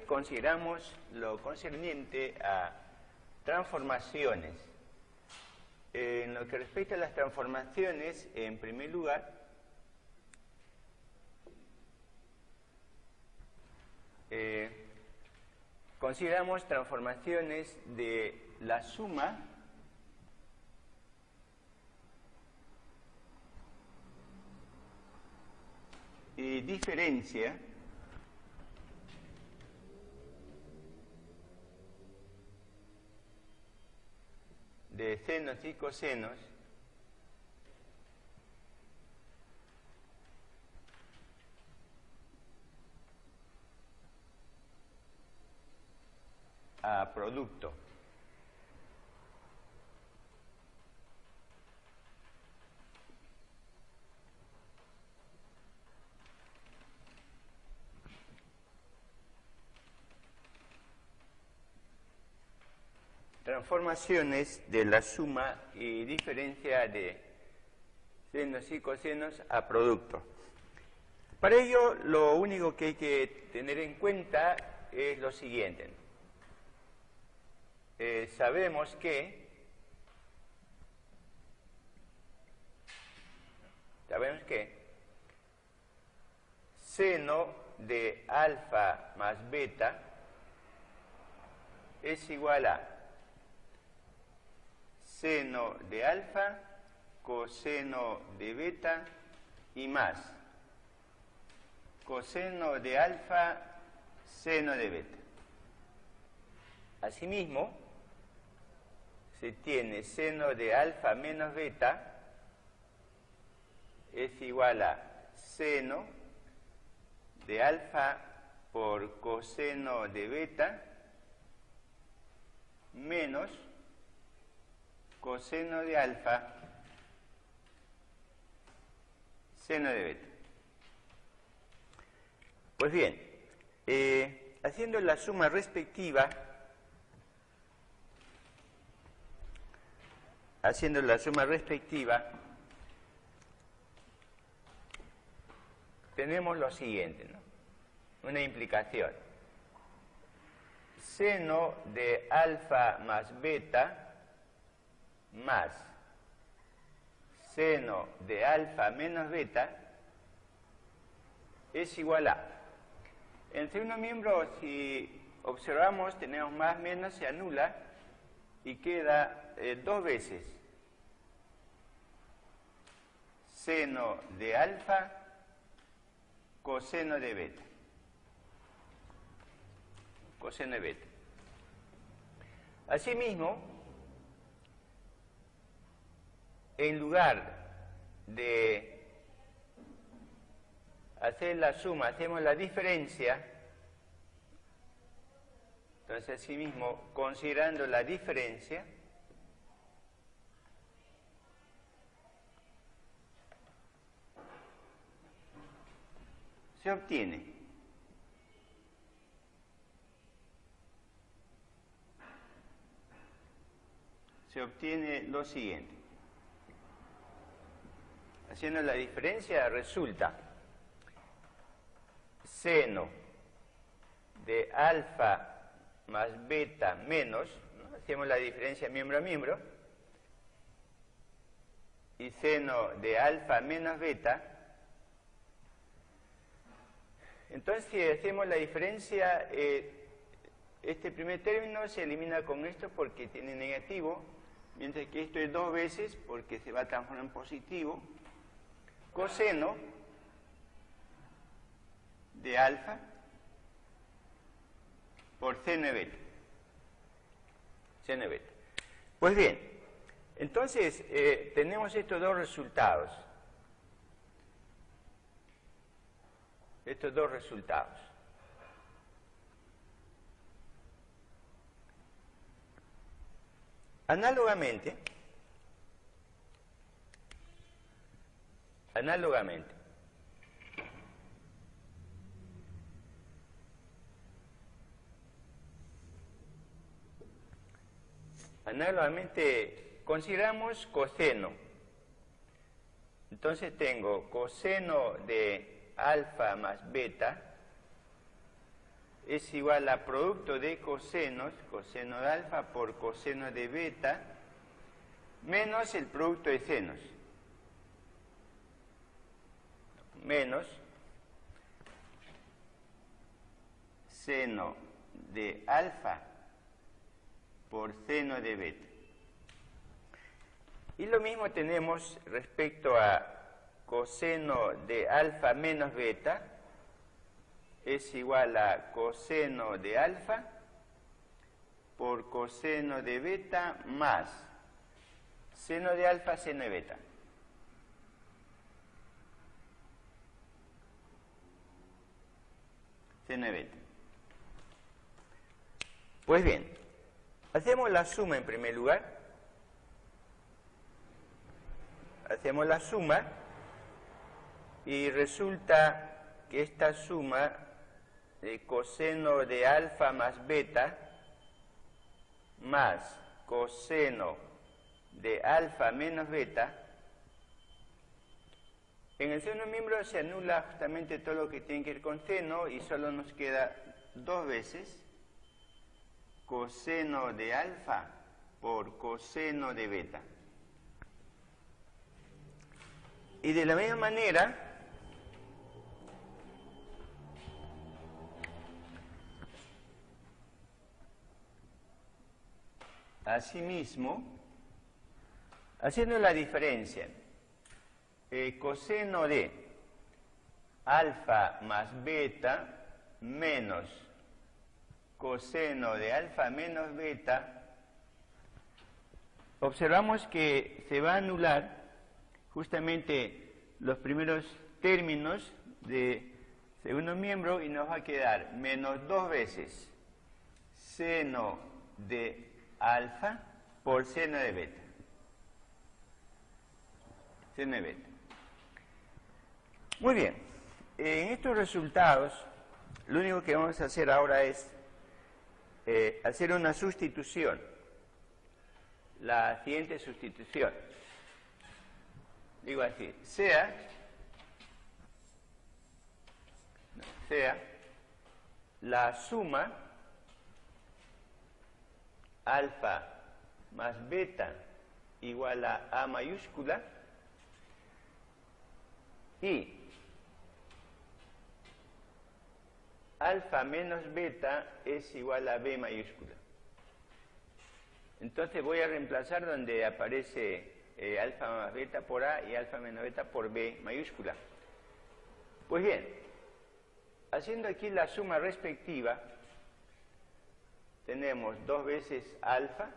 consideramos lo concerniente a transformaciones. En lo que respecta a las transformaciones, en primer lugar, consideramos transformaciones de la suma y diferencia de senos y cosenos a producto. Transformaciones de la suma y diferencia de senos y cosenos a producto. Para ello, lo único que hay que tener en cuenta es lo siguiente. Sabemos que seno de alfa más beta es igual a seno de alfa coseno de beta y más coseno de alfa seno de beta. Asimismo, se tiene seno de alfa menos beta es igual a seno de alfa por coseno de beta menos coseno de alfa seno de beta. Pues bien, haciendo la suma respectiva, tenemos lo siguiente, ¿no? Una implicación. Seno de alfa más beta más seno de alfa menos beta es igual a. En el segundo miembro, si observamos, tenemos más, menos, se anula y queda dos veces seno de alfa coseno de beta. Coseno de beta. Asimismo, en lugar de hacer la suma, hacemos la diferencia. Entonces, asimismo, considerando la diferencia, se obtiene lo siguiente. Haciendo la diferencia resulta seno de alfa más beta menos, ¿no? Hacemos la diferencia miembro a miembro, y seno de alfa menos beta. Entonces, si hacemos la diferencia, este primer término se elimina con esto porque tiene negativo, mientras que esto es dos veces porque se va a transformar en positivo. Coseno de alfa por seno de beta. Seno de beta. Pues bien, entonces tenemos estos dos resultados. Análogamente, consideramos coseno. Entonces tengo coseno de alfa más beta es igual a producto de cosenos, coseno de alfa por coseno de beta, menos el producto de senos, menos seno de alfa por seno de beta. Y lo mismo tenemos respecto a coseno de alfa menos beta, es igual a coseno de alfa por coseno de beta más seno de alfa, seno de beta. Seno de beta. Pues bien, hacemos la suma en primer lugar. Hacemos la suma y resulta que esta suma de coseno de alfa más beta más coseno de alfa menos beta, en el segundo miembro se anula justamente todo lo que tiene que ver con seno y solo nos queda dos veces coseno de alfa por coseno de beta. Y de la misma manera, asimismo, haciendo la diferencia, coseno de alfa más beta menos coseno de alfa menos beta, observamos que se va a anular justamente los primeros términos de segundo miembro y nos va a quedar menos dos veces seno de alfa por seno de beta. Seno de beta. Muy bien. En estos resultados, lo único que vamos a hacer ahora es hacer una sustitución. La siguiente sustitución. Digo así, sea la suma alfa más beta igual a A mayúscula y alfa menos beta es igual a B mayúscula. Entonces voy a reemplazar donde aparece alfa más beta por A y alfa menos beta por B mayúscula. Pues bien, haciendo aquí la suma respectiva, tenemos dos veces alfa,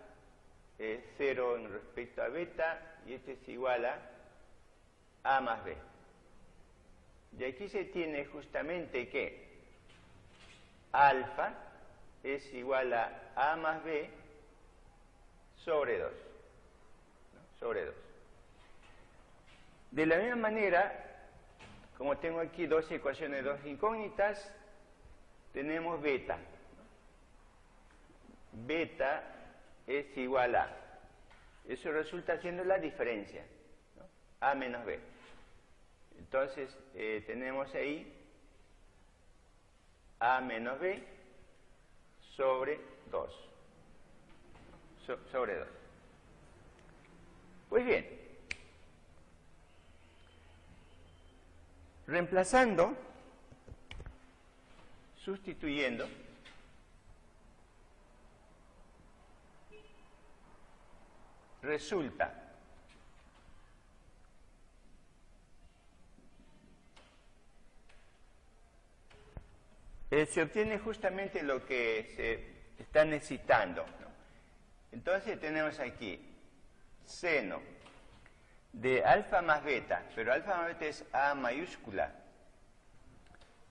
0 en respecto a beta, y este es igual a más B. Y aquí se tiene justamente que alfa es igual a más B sobre 2. Sobre 2. De la misma manera, como tengo aquí dos ecuaciones, dos incógnitas, tenemos beta. Beta es igual a. Eso resulta siendo la diferencia, ¿no? A menos B. Entonces, tenemos ahí A menos B sobre 2. Sobre 2. Pues bien, reemplazando, sustituyendo, resulta se obtiene justamente lo que se está necesitando, ¿no? Entonces tenemos aquí seno de alfa más beta, pero alfa más beta es A mayúscula,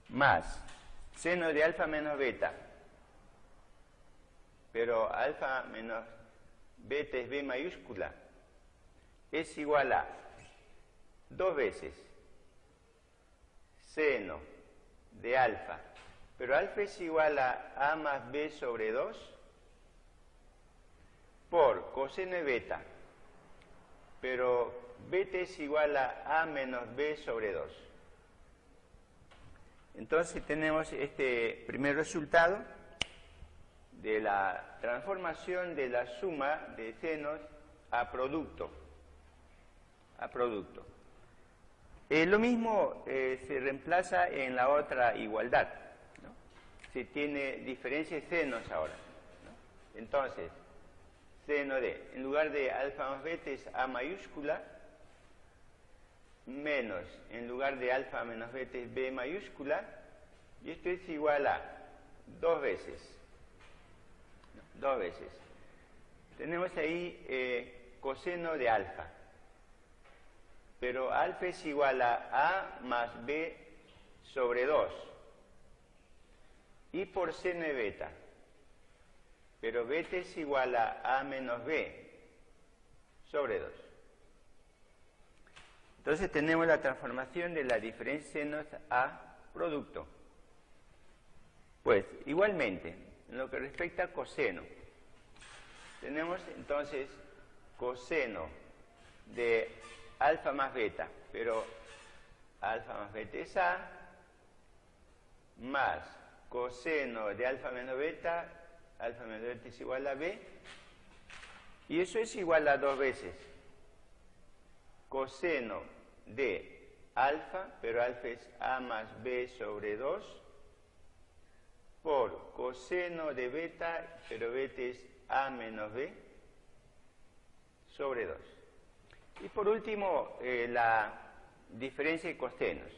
más seno de alfa menos beta, pero alfa menos beta es B mayúscula, es igual a dos veces seno de alfa, pero alfa es igual a A más B sobre 2 por coseno de beta, pero beta es igual a A menos B sobre 2. Entonces tenemos este primer resultado de la transformación de la suma de senos a producto. Lo mismo se reemplaza en la otra igualdad, ¿no? Se tiene diferencia de senos ahora, ¿no? Entonces, seno de, en lugar de alfa más beta es A mayúscula, menos, en lugar de alfa menos beta es B mayúscula, y esto es igual a 2 veces. 2 veces. Tenemos ahí coseno de alfa. Pero alfa es igual a A más B sobre 2. Y por seno de beta. Pero beta es igual a menos B sobre 2. Entonces tenemos la transformación de la diferencia de senos a producto. Pues igualmente, en lo que respecta a coseno, tenemos entonces coseno de alfa más beta, pero alfa más beta es A, más coseno de alfa menos beta es igual a B, y eso es igual a 2 veces coseno de alfa, pero alfa es A más B sobre 2, por coseno de beta, pero beta es A menos B sobre 2. Y por último, la diferencia de cosenos.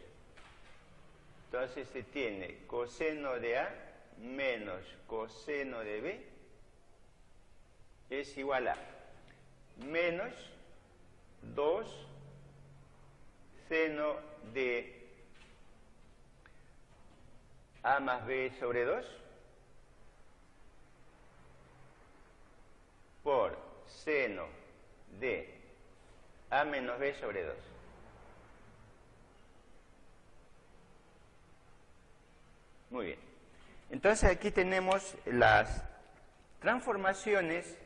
Entonces se tiene coseno de A menos coseno de B es igual a menos 2 seno de A más B sobre 2 por seno de A menos B sobre 2. Muy bien. Entonces aquí tenemos las transformaciones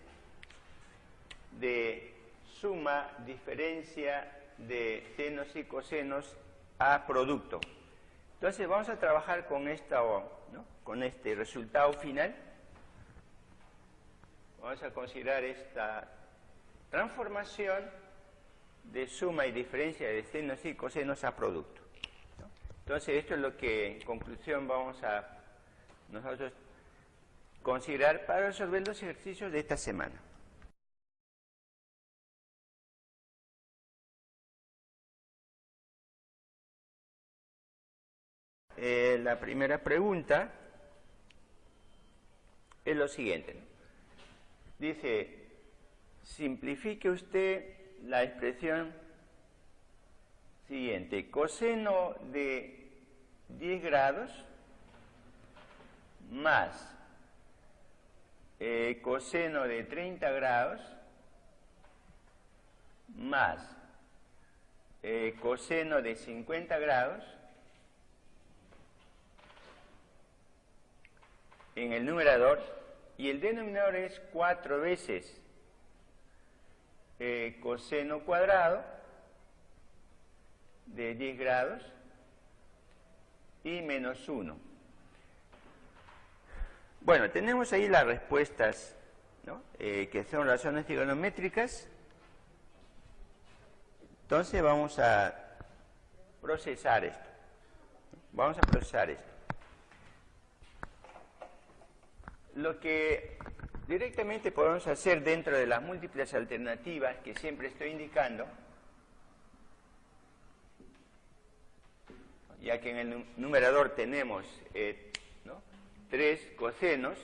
de suma, diferencia de senos y cosenos a producto. Entonces vamos a trabajar con ¿no? Con este resultado final. Vamos a considerar esta transformación de suma y diferencia de senos y cosenos a producto, ¿no? Entonces esto es lo que en conclusión vamos a nosotros considerar para resolver los ejercicios de esta semana. La primera pregunta es lo siguiente, ¿no? Dice, simplifique usted la expresión siguiente: coseno de 10 grados más coseno de 30 grados más coseno de 50 grados en el numerador, y el denominador es 4 veces coseno cuadrado de 10 grados y menos 1. Bueno, tenemos ahí las respuestas, ¿no? Que son razones trigonométricas. Entonces vamos a procesar esto. Lo que directamente podemos hacer dentro de las múltiples alternativas que siempre estoy indicando, ya que en el numerador tenemos 3 cosenos,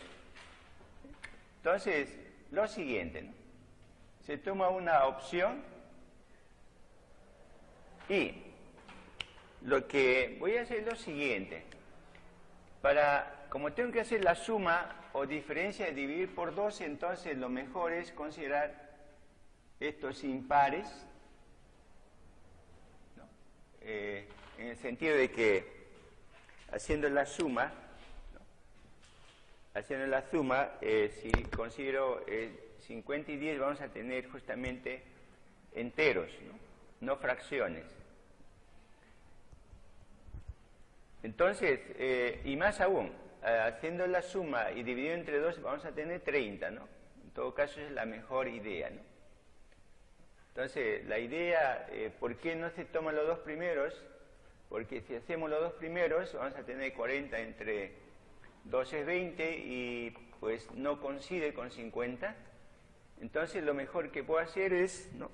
entonces lo siguiente, ¿no? Se toma una opción y lo que voy a hacer es lo siguiente. Como tengo que hacer la suma o diferencia de dividir por 2, entonces lo mejor es considerar estos impares, ¿no? En el sentido de que haciendo la suma, si considero 50 y 10, vamos a tener justamente enteros, no fracciones. Entonces, y más aún, haciendo la suma y dividido entre 2 vamos a tener 30, ¿no? En todo caso es la mejor idea, ¿no? Entonces, la idea, ¿por qué no se toman los dos primeros? Porque si hacemos los dos primeros, vamos a tener 40 entre 2 es 20 y pues no coincide con 50. Entonces, lo mejor que puedo hacer es, ¿no?,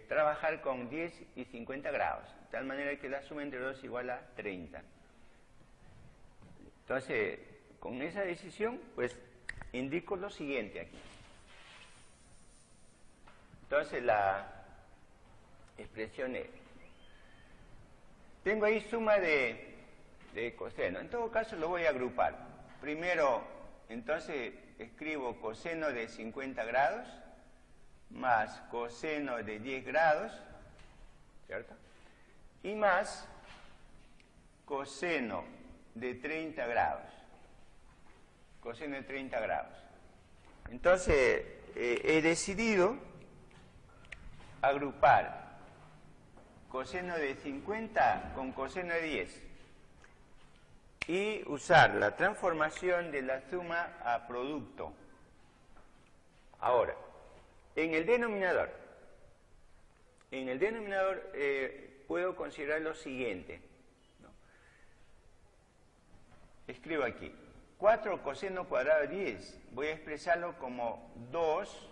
trabajar con 10 y 50 grados, de tal manera que la suma entre 2 es igual a 30. Entonces, con esa decisión, pues indico lo siguiente aquí. Entonces, la expresión es, tengo ahí suma de coseno. En todo caso, lo voy a agrupar. Primero, entonces, escribo coseno de 50 grados más coseno de 10 grados, ¿cierto? Y más coseno de 30 grados. Coseno de 30 grados. Entonces, he decidido agrupar coseno de 50 con coseno de 10 y usar la transformación de la suma a producto. Ahora, en el denominador puedo considerar lo siguiente, ¿no? Escribo aquí, 4 coseno cuadrado de 10, voy a expresarlo como 2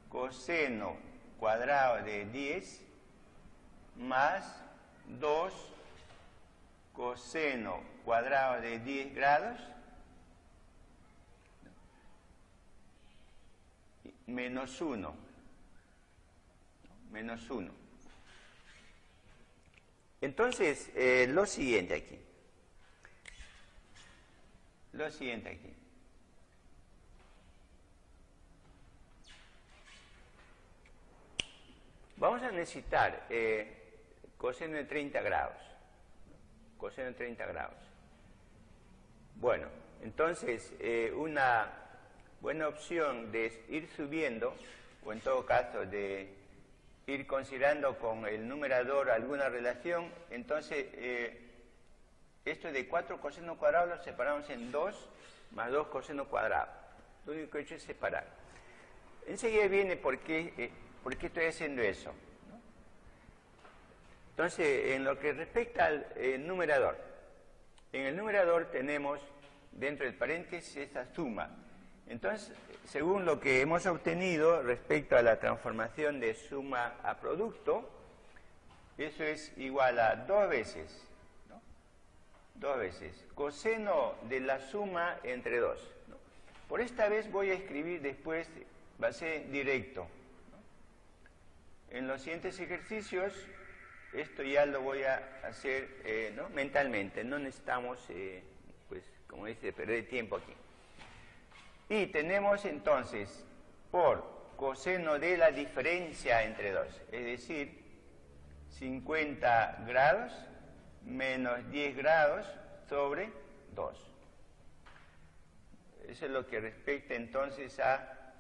coseno cuadrado de 10 más 2 coseno cuadrado de 10 grados menos 1. Menos 1. Entonces, lo siguiente aquí. Vamos a necesitar coseno de 30 grados. Coseno de 30 grados. Bueno, entonces, una buena opción de ir subiendo, o en todo caso de ir considerando con el numerador alguna relación, entonces esto de 4 coseno cuadrado lo separamos en 2 más 2 coseno cuadrado. Lo único que he hecho es separar. Enseguida viene por qué estoy haciendo eso, ¿no? Entonces, en lo que respecta al numerador, en el numerador tenemos dentro del paréntesis esta suma. Entonces, según lo que hemos obtenido respecto a la transformación de suma a producto, eso es igual a 2 veces, ¿no? 2 veces coseno de la suma entre 2, ¿no? Por esta vez voy a escribir después, va a ser directo, ¿no? En los siguientes ejercicios, esto ya lo voy a hacer ¿no?, mentalmente, no necesitamos, pues, como dice, perder tiempo aquí. Y tenemos entonces por coseno de la diferencia entre 2, es decir, 50 grados menos 10 grados sobre 2. Eso es lo que respecta entonces a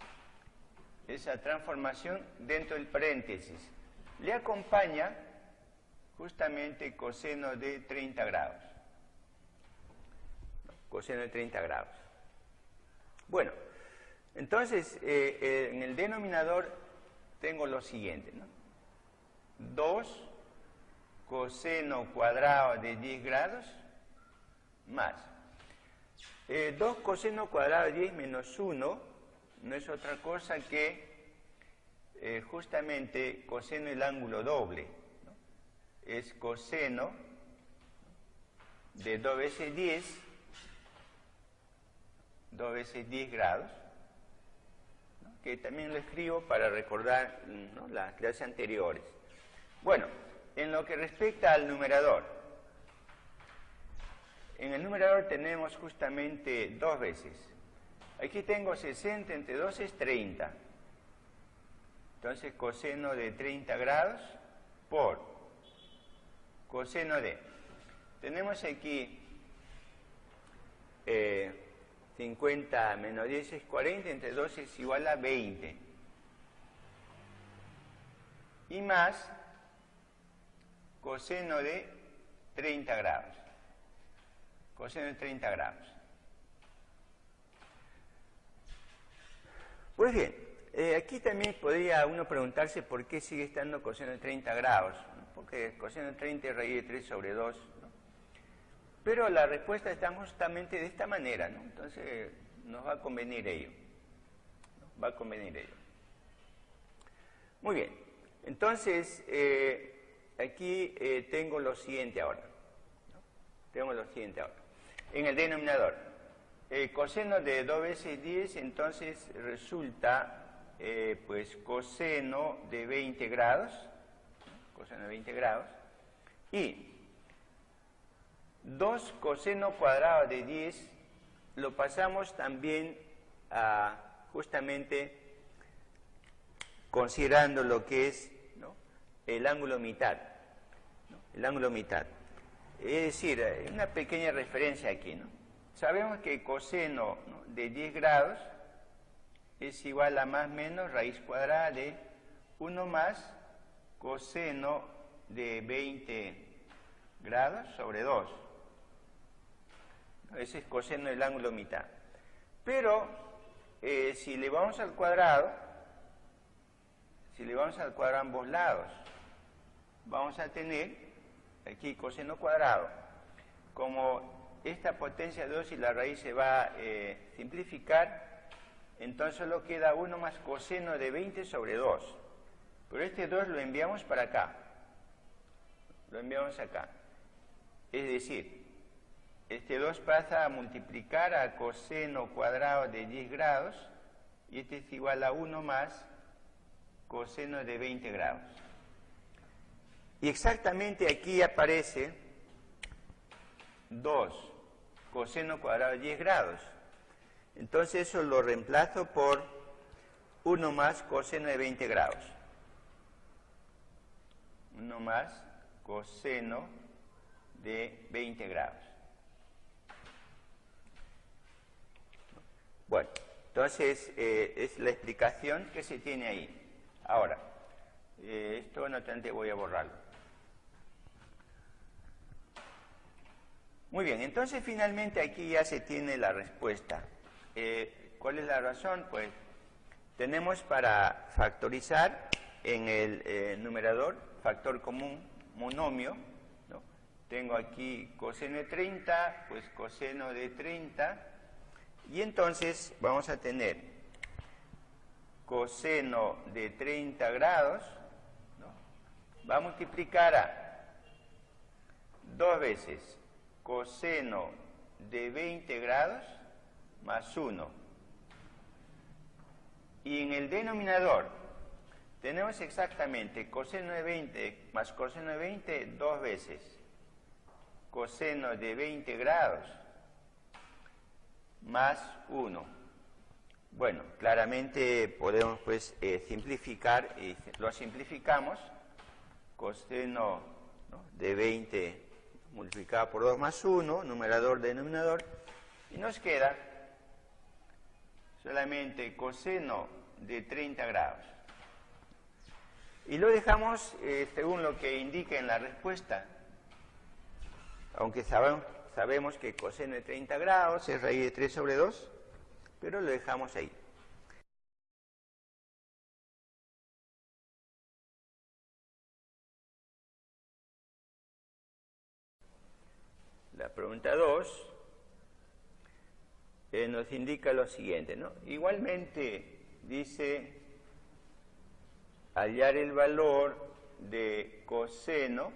esa transformación dentro del paréntesis. Le acompaña justamente coseno de 30 grados. Coseno de 30 grados. Bueno, entonces en el denominador tengo lo siguiente, ¿no? 2 coseno cuadrado de 10 grados más 2 coseno cuadrado de 10 menos 1 no es otra cosa que justamente coseno del ángulo doble, ¿no? Es coseno de 2 veces 10 grados, ¿no?, que también lo escribo para recordar, ¿no?, las clases anteriores. Bueno, en lo que respecta al numerador, en el numerador tenemos justamente 2 veces. Aquí tengo 60 entre 2 es 30. Entonces, coseno de 30 grados por coseno de... Tenemos aquí 50 menos 10 es 40, entre 2 es igual a 20. Y más coseno de 30 grados. coseno de 30 grados. Pues bien, aquí también podría uno preguntarse por qué sigue estando coseno de 30 grados, ¿no? Porque coseno de 30 es raíz de 3 sobre 2, ¿no? Pero la respuesta está justamente de esta manera, ¿no? Entonces nos va a convenir ello, ¿no? Va a convenir ello. Muy bien, entonces aquí tengo lo siguiente ahora, ¿no? Tengo lo siguiente ahora. En el denominador, coseno de 2 veces 10, entonces resulta pues coseno de 20 grados, ¿no? Coseno de 20 grados, y 2 coseno cuadrado de 10 lo pasamos también a justamente considerando lo que es, ¿no?, el ángulo mitad, ¿no? El ángulo mitad. Es decir, una pequeña referencia aquí, ¿no? Sabemos que coseno, ¿no?, de 10 grados es igual a más menos raíz cuadrada de 1 más coseno de 20 grados sobre 2. Ese es coseno del ángulo mitad. Pero si le vamos al cuadrado, a ambos lados, vamos a tener aquí coseno cuadrado. Como esta potencia 2 y la raíz se va a simplificar, entonces solo queda 1 más coseno de 20 sobre 2. Pero este 2 lo enviamos para acá. Lo enviamos acá. Es decir, este 2 pasa a multiplicar a coseno cuadrado de 10 grados y este es igual a 1 más coseno de 20 grados. Y exactamente aquí aparece 2 coseno cuadrado de 10 grados. Entonces eso lo reemplazo por 1 más coseno de 20 grados. 1 más coseno de 20 grados. Bueno, entonces es la explicación que se tiene ahí. Ahora, esto no obstante voy a borrarlo. Muy bien, entonces finalmente aquí ya se tiene la respuesta. ¿Cuál es la razón? Pues tenemos para factorizar en el numerador, factor común, monomio, ¿no? Tengo aquí coseno de 30, pues coseno de 30, y entonces vamos a tener coseno de 30 grados, ¿no?, va a multiplicar a 2 veces coseno de 20 grados más 1. Y en el denominador tenemos exactamente coseno de 20 más coseno de 20 2 veces coseno de 20 grados más 1. Bueno, claramente podemos pues simplificar, y lo simplificamos, coseno, ¿no?, de 20 multiplicado por 2 más 1, numerador, denominador, y nos queda solamente coseno de 30 grados. Y lo dejamos según lo que indica en la respuesta, aunque sabemos que coseno de 30 grados es raíz de 3 sobre 2, pero lo dejamos ahí. La pregunta 2 nos indica lo siguiente, ¿no? Igualmente dice hallar el valor de coseno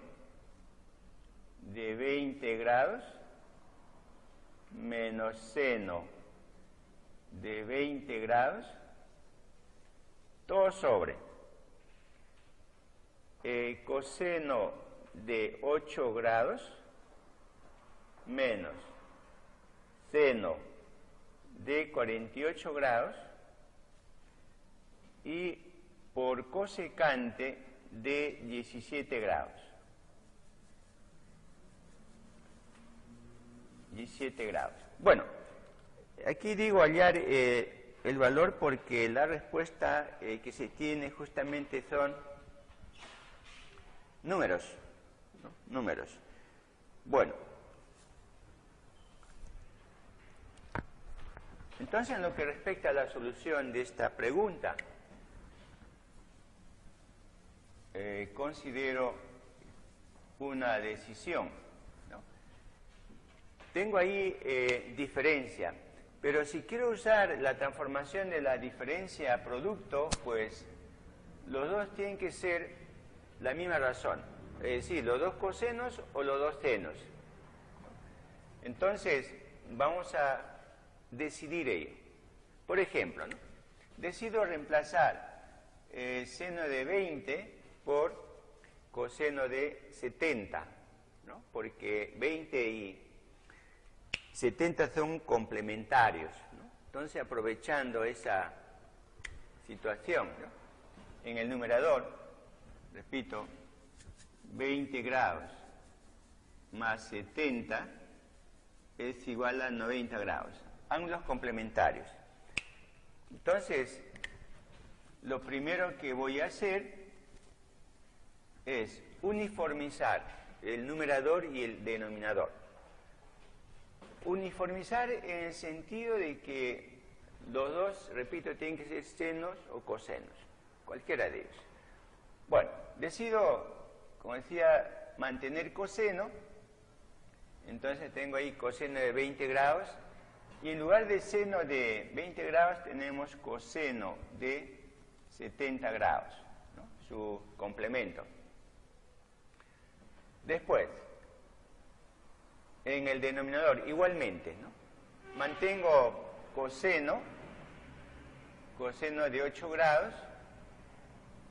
de 20 grados menos seno de 20 grados, todo sobre coseno de 8 grados menos seno de 48 grados y por cosecante de 17 grados. 17 grados. Bueno, aquí digo hallar el valor porque la respuesta que se tiene justamente son números, ¿no? Números. Bueno, Entonces, en lo que respecta a la solución de esta pregunta, considero una decisión, ¿no? Tengo ahí diferencia, pero si quiero usar la transformación de la diferencia a producto, pues los dos tienen que ser la misma razón, es decir, los dos cosenos o los dos senos. Entonces, vamos a decidir ello. Por ejemplo, ¿no? Decido reemplazar seno de 20 por coseno de 70, ¿no? Porque 20 y 70 son complementarios, ¿no? Entonces, aprovechando esa situación, ¿no? En el numerador, repito, 20 grados más 70 es igual a 90 grados. Ángulos complementarios. Entonces, lo primero que voy a hacer es uniformizar el numerador y el denominador. Uniformizar en el sentido de que los dos, repito, tienen que ser senos o cosenos, cualquiera de ellos. Bueno, decido, como decía, mantener coseno, entonces tengo ahí coseno de 20 grados, y en lugar de seno de 20 grados tenemos coseno de 70 grados, ¿no? Su complemento. Después, en el denominador, igualmente, ¿no? Mantengo coseno de 8 grados,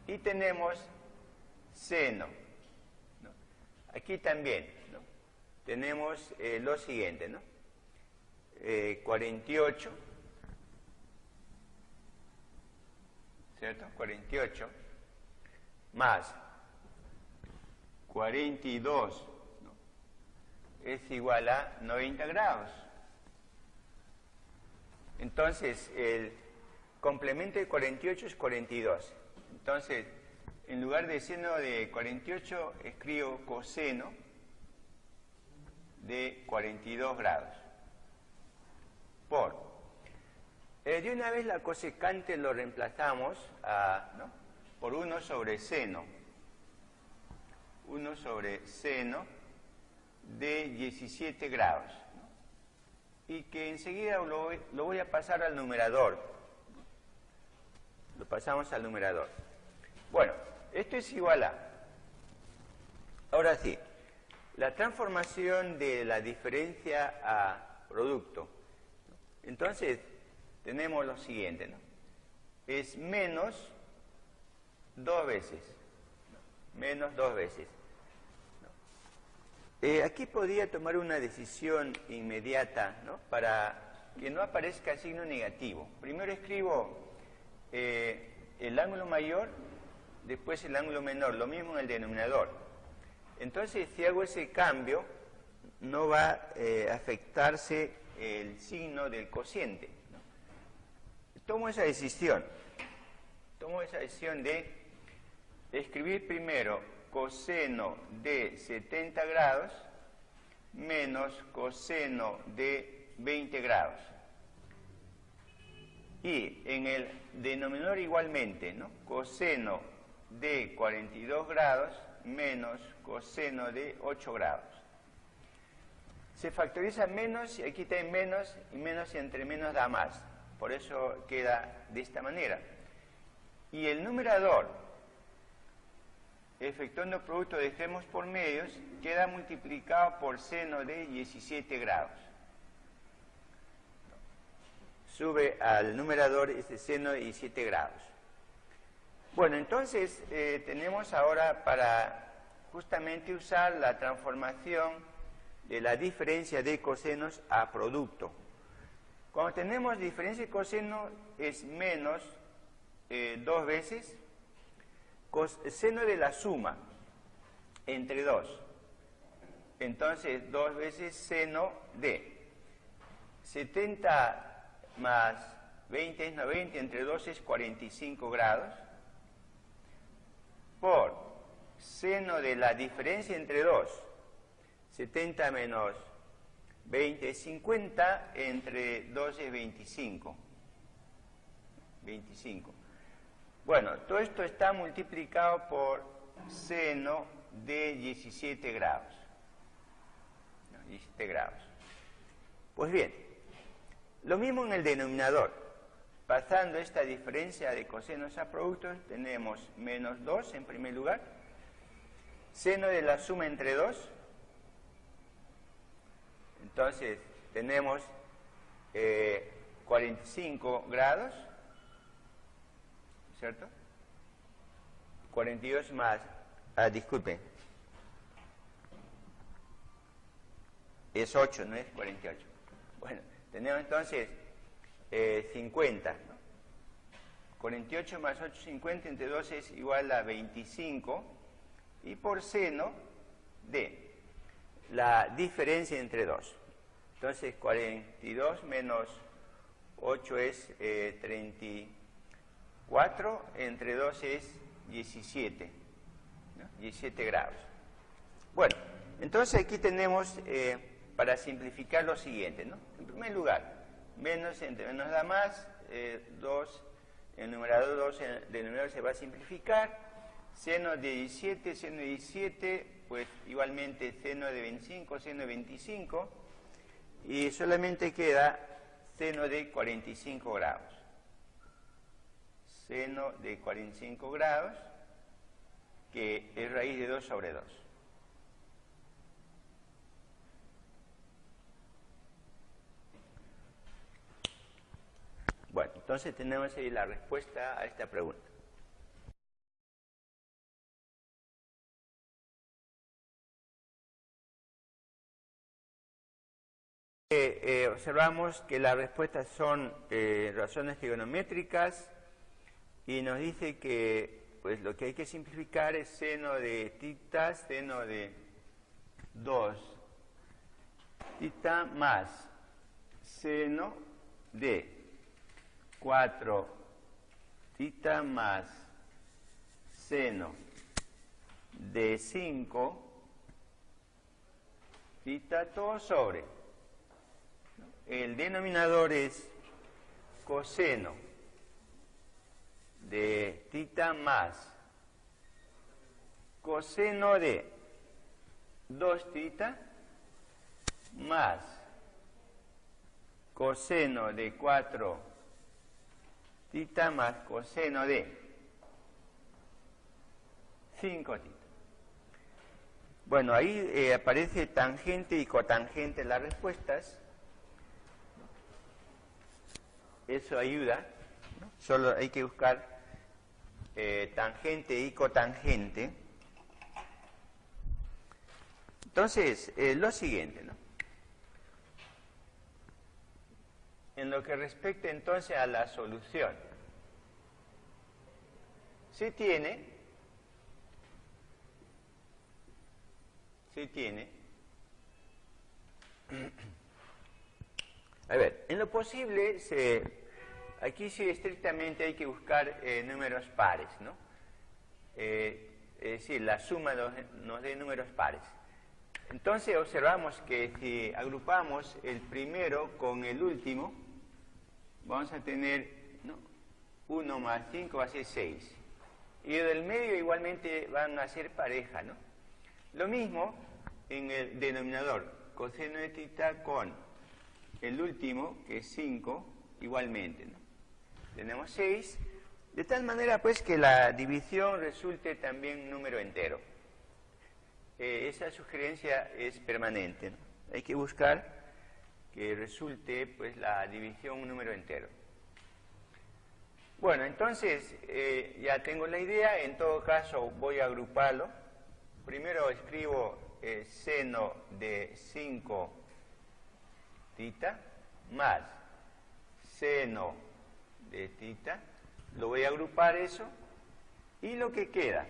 y tenemos seno, ¿no? Aquí también, ¿no? Tenemos lo siguiente, ¿no? 48, ¿cierto? 48 más 42, ¿no? Es igual a 90 grados. Entonces, el complemento de 48 es 42. Entonces, en lugar de seno de 48, escribo coseno de 42 grados. Por. De una vez la cosecante lo reemplazamos ¿no? por 1 sobre seno. 1 sobre seno de 17 grados. ¿No? Y que enseguida lo voy a pasar al numerador. Lo pasamos al numerador. Bueno, esto es igual a. Ahora sí, la transformación de la diferencia a producto. Entonces, tenemos lo siguiente, ¿no? Es menos 2 veces. Menos 2 veces. Aquí podría tomar una decisión inmediata, ¿no? Para que no aparezca signo negativo. Primero escribo el ángulo mayor, después el ángulo menor, lo mismo en el denominador. Entonces, si hago ese cambio, no va a afectarse el signo del cociente, ¿no? Tomo esa decisión de escribir primero coseno de 70 grados menos coseno de 20 grados. Y en el denominador igualmente, ¿no? Coseno de 42 grados menos coseno de 8 grados. Se factoriza menos y aquí está en menos, y menos y entre menos da más. Por eso queda de esta manera. Y el numerador, efectuando producto de extremos por medios, queda multiplicado por seno de 17 grados. Sube al numerador este seno de 17 grados. Bueno, entonces tenemos ahora para justamente usar la transformación de la diferencia de cosenos a producto. Cuando tenemos diferencia de coseno es menos 2 veces seno de la suma entre 2. Entonces 2 veces seno de 70 más 20 es 90, entre 2 es 45 grados, por seno de la diferencia entre 2, 70 menos 20 es 50, entre 2 es 25. 25. Bueno, todo esto está multiplicado por seno de 17 grados. 17 grados. Pues bien, lo mismo en el denominador. Pasando esta diferencia de cosenos a productos, tenemos menos 2 en primer lugar. Seno de la suma entre 2. Entonces, tenemos 45 grados, ¿cierto? 42 más, disculpen, es 8, no es 48. Bueno, tenemos entonces 50, ¿no? 48 más 8, 50, entre 2 es igual a 25, y por seno de la diferencia entre 2. Entonces, 42 menos 8 es 34, entre 2 es 17, ¿no? 17 grados. Bueno, entonces aquí tenemos, para simplificar, lo siguiente, ¿no? En primer lugar, menos entre menos da más, 2, el numerador 2 en el denominador se va a simplificar, seno de 17, seno de 17, pues igualmente seno de 25, seno de 25, y solamente queda seno de 45 grados. Seno de 45 grados, que es raíz de 2 sobre 2. Bueno, entonces tenemos ahí la respuesta a esta pregunta. Observamos que las respuestas son razones trigonométricas y nos dice que pues lo que hay que simplificar es seno de tita, seno de 2 tita más seno de 4 tita más seno de 5 tita, todo sobre. El denominador es coseno de tita más coseno de 2 tita más coseno de 4 tita más coseno de 5 tita. Bueno, ahí aparece tangente y cotangente en las respuestas. Eso ayuda, ¿no? Solo hay que buscar tangente y cotangente. Entonces, lo siguiente, ¿no? En lo que respecta entonces a la solución, se tiene a ver, en lo posible, aquí sí estrictamente hay que buscar números pares, ¿no? Es decir, la suma nos dé números pares. Entonces observamos que si agrupamos el primero con el último, vamos a tener, ¿no? 1 más 5 va a ser 6. Y del medio igualmente van a ser pareja, ¿no? Lo mismo en el denominador, coseno de tita con el último, que es 5, igualmente, ¿no? Tenemos 6, de tal manera pues que la división resulte también número entero. Esa sugerencia es permanente, ¿no? Hay que buscar que resulte pues la división un número entero. Bueno, entonces ya tengo la idea, en todo caso voy a agruparlo. Primero escribo seno de 5 tita más seno de tita, lo voy a agrupar eso, y lo que queda,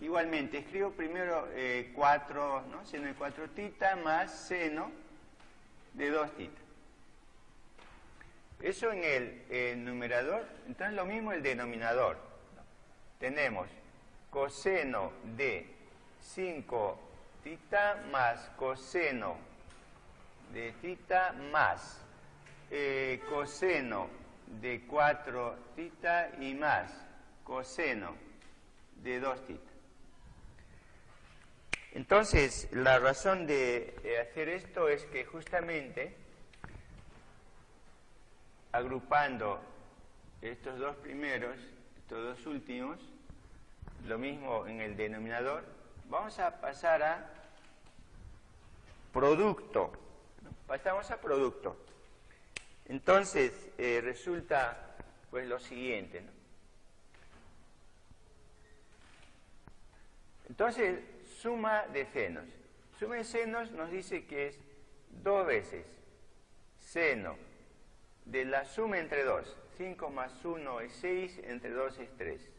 igualmente escribo primero 4, ¿no? Seno de 4 tita más seno de 2 tita. Eso en el numerador. Entonces lo mismo el denominador. Tenemos coseno de 5 tita más coseno de θ más coseno de 4 θ y más coseno de 2 θ. Entonces, la razón de hacer esto es que justamente agrupando estos dos primeros, estos dos últimos, lo mismo en el denominador, vamos a pasar a producto. Pasamos a producto. Entonces, resulta pues lo siguiente, ¿no? Entonces, suma de senos. Suma de senos nos dice que es 2 veces seno de la suma entre 2. 5 más 1 es 6, entre 2 es 3.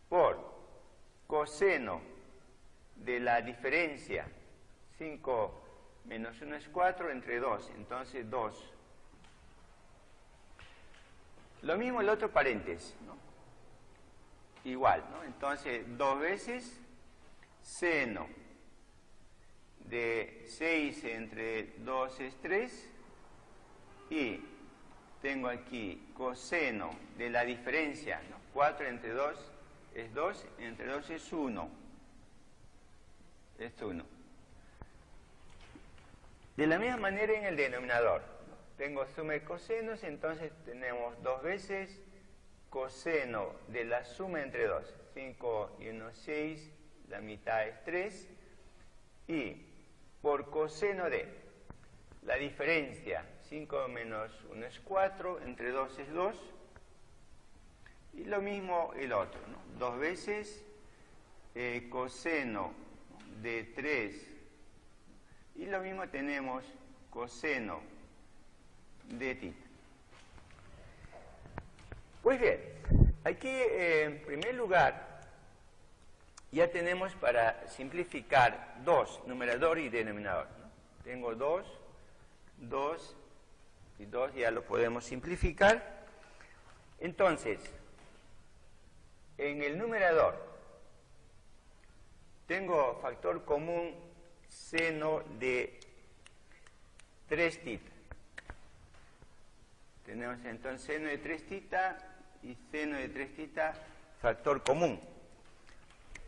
Por coseno de la diferencia. 5 menos 1 es 4, entre 2, entonces 2. Lo mismo el otro paréntesis, ¿no? Igual, ¿no? Entonces, 2 veces seno de 6 entre 2 es 3 y tengo aquí coseno de la diferencia, ¿no? 4 entre 2 es 2, entre 2 es 1. Es 1. De la misma manera en el denominador, ¿no? Tengo suma de cosenos, entonces tenemos 2 veces coseno de la suma entre 2. 5 y 1 es 6, la mitad es 3. Y por coseno de la diferencia, 5 menos 1 es 4, entre 2 es 2. Y lo mismo el otro, ¿no? 2 veces coseno de 3. Y lo mismo tenemos coseno de θ. Pues bien, aquí en primer lugar ya tenemos para simplificar 2, numerador y denominador, ¿no? Tengo 2 y 2, ya lo podemos simplificar. Entonces, en el numerador tengo factor común seno de 3θ. Tenemos entonces seno de 3θ y seno de 3θ factor común.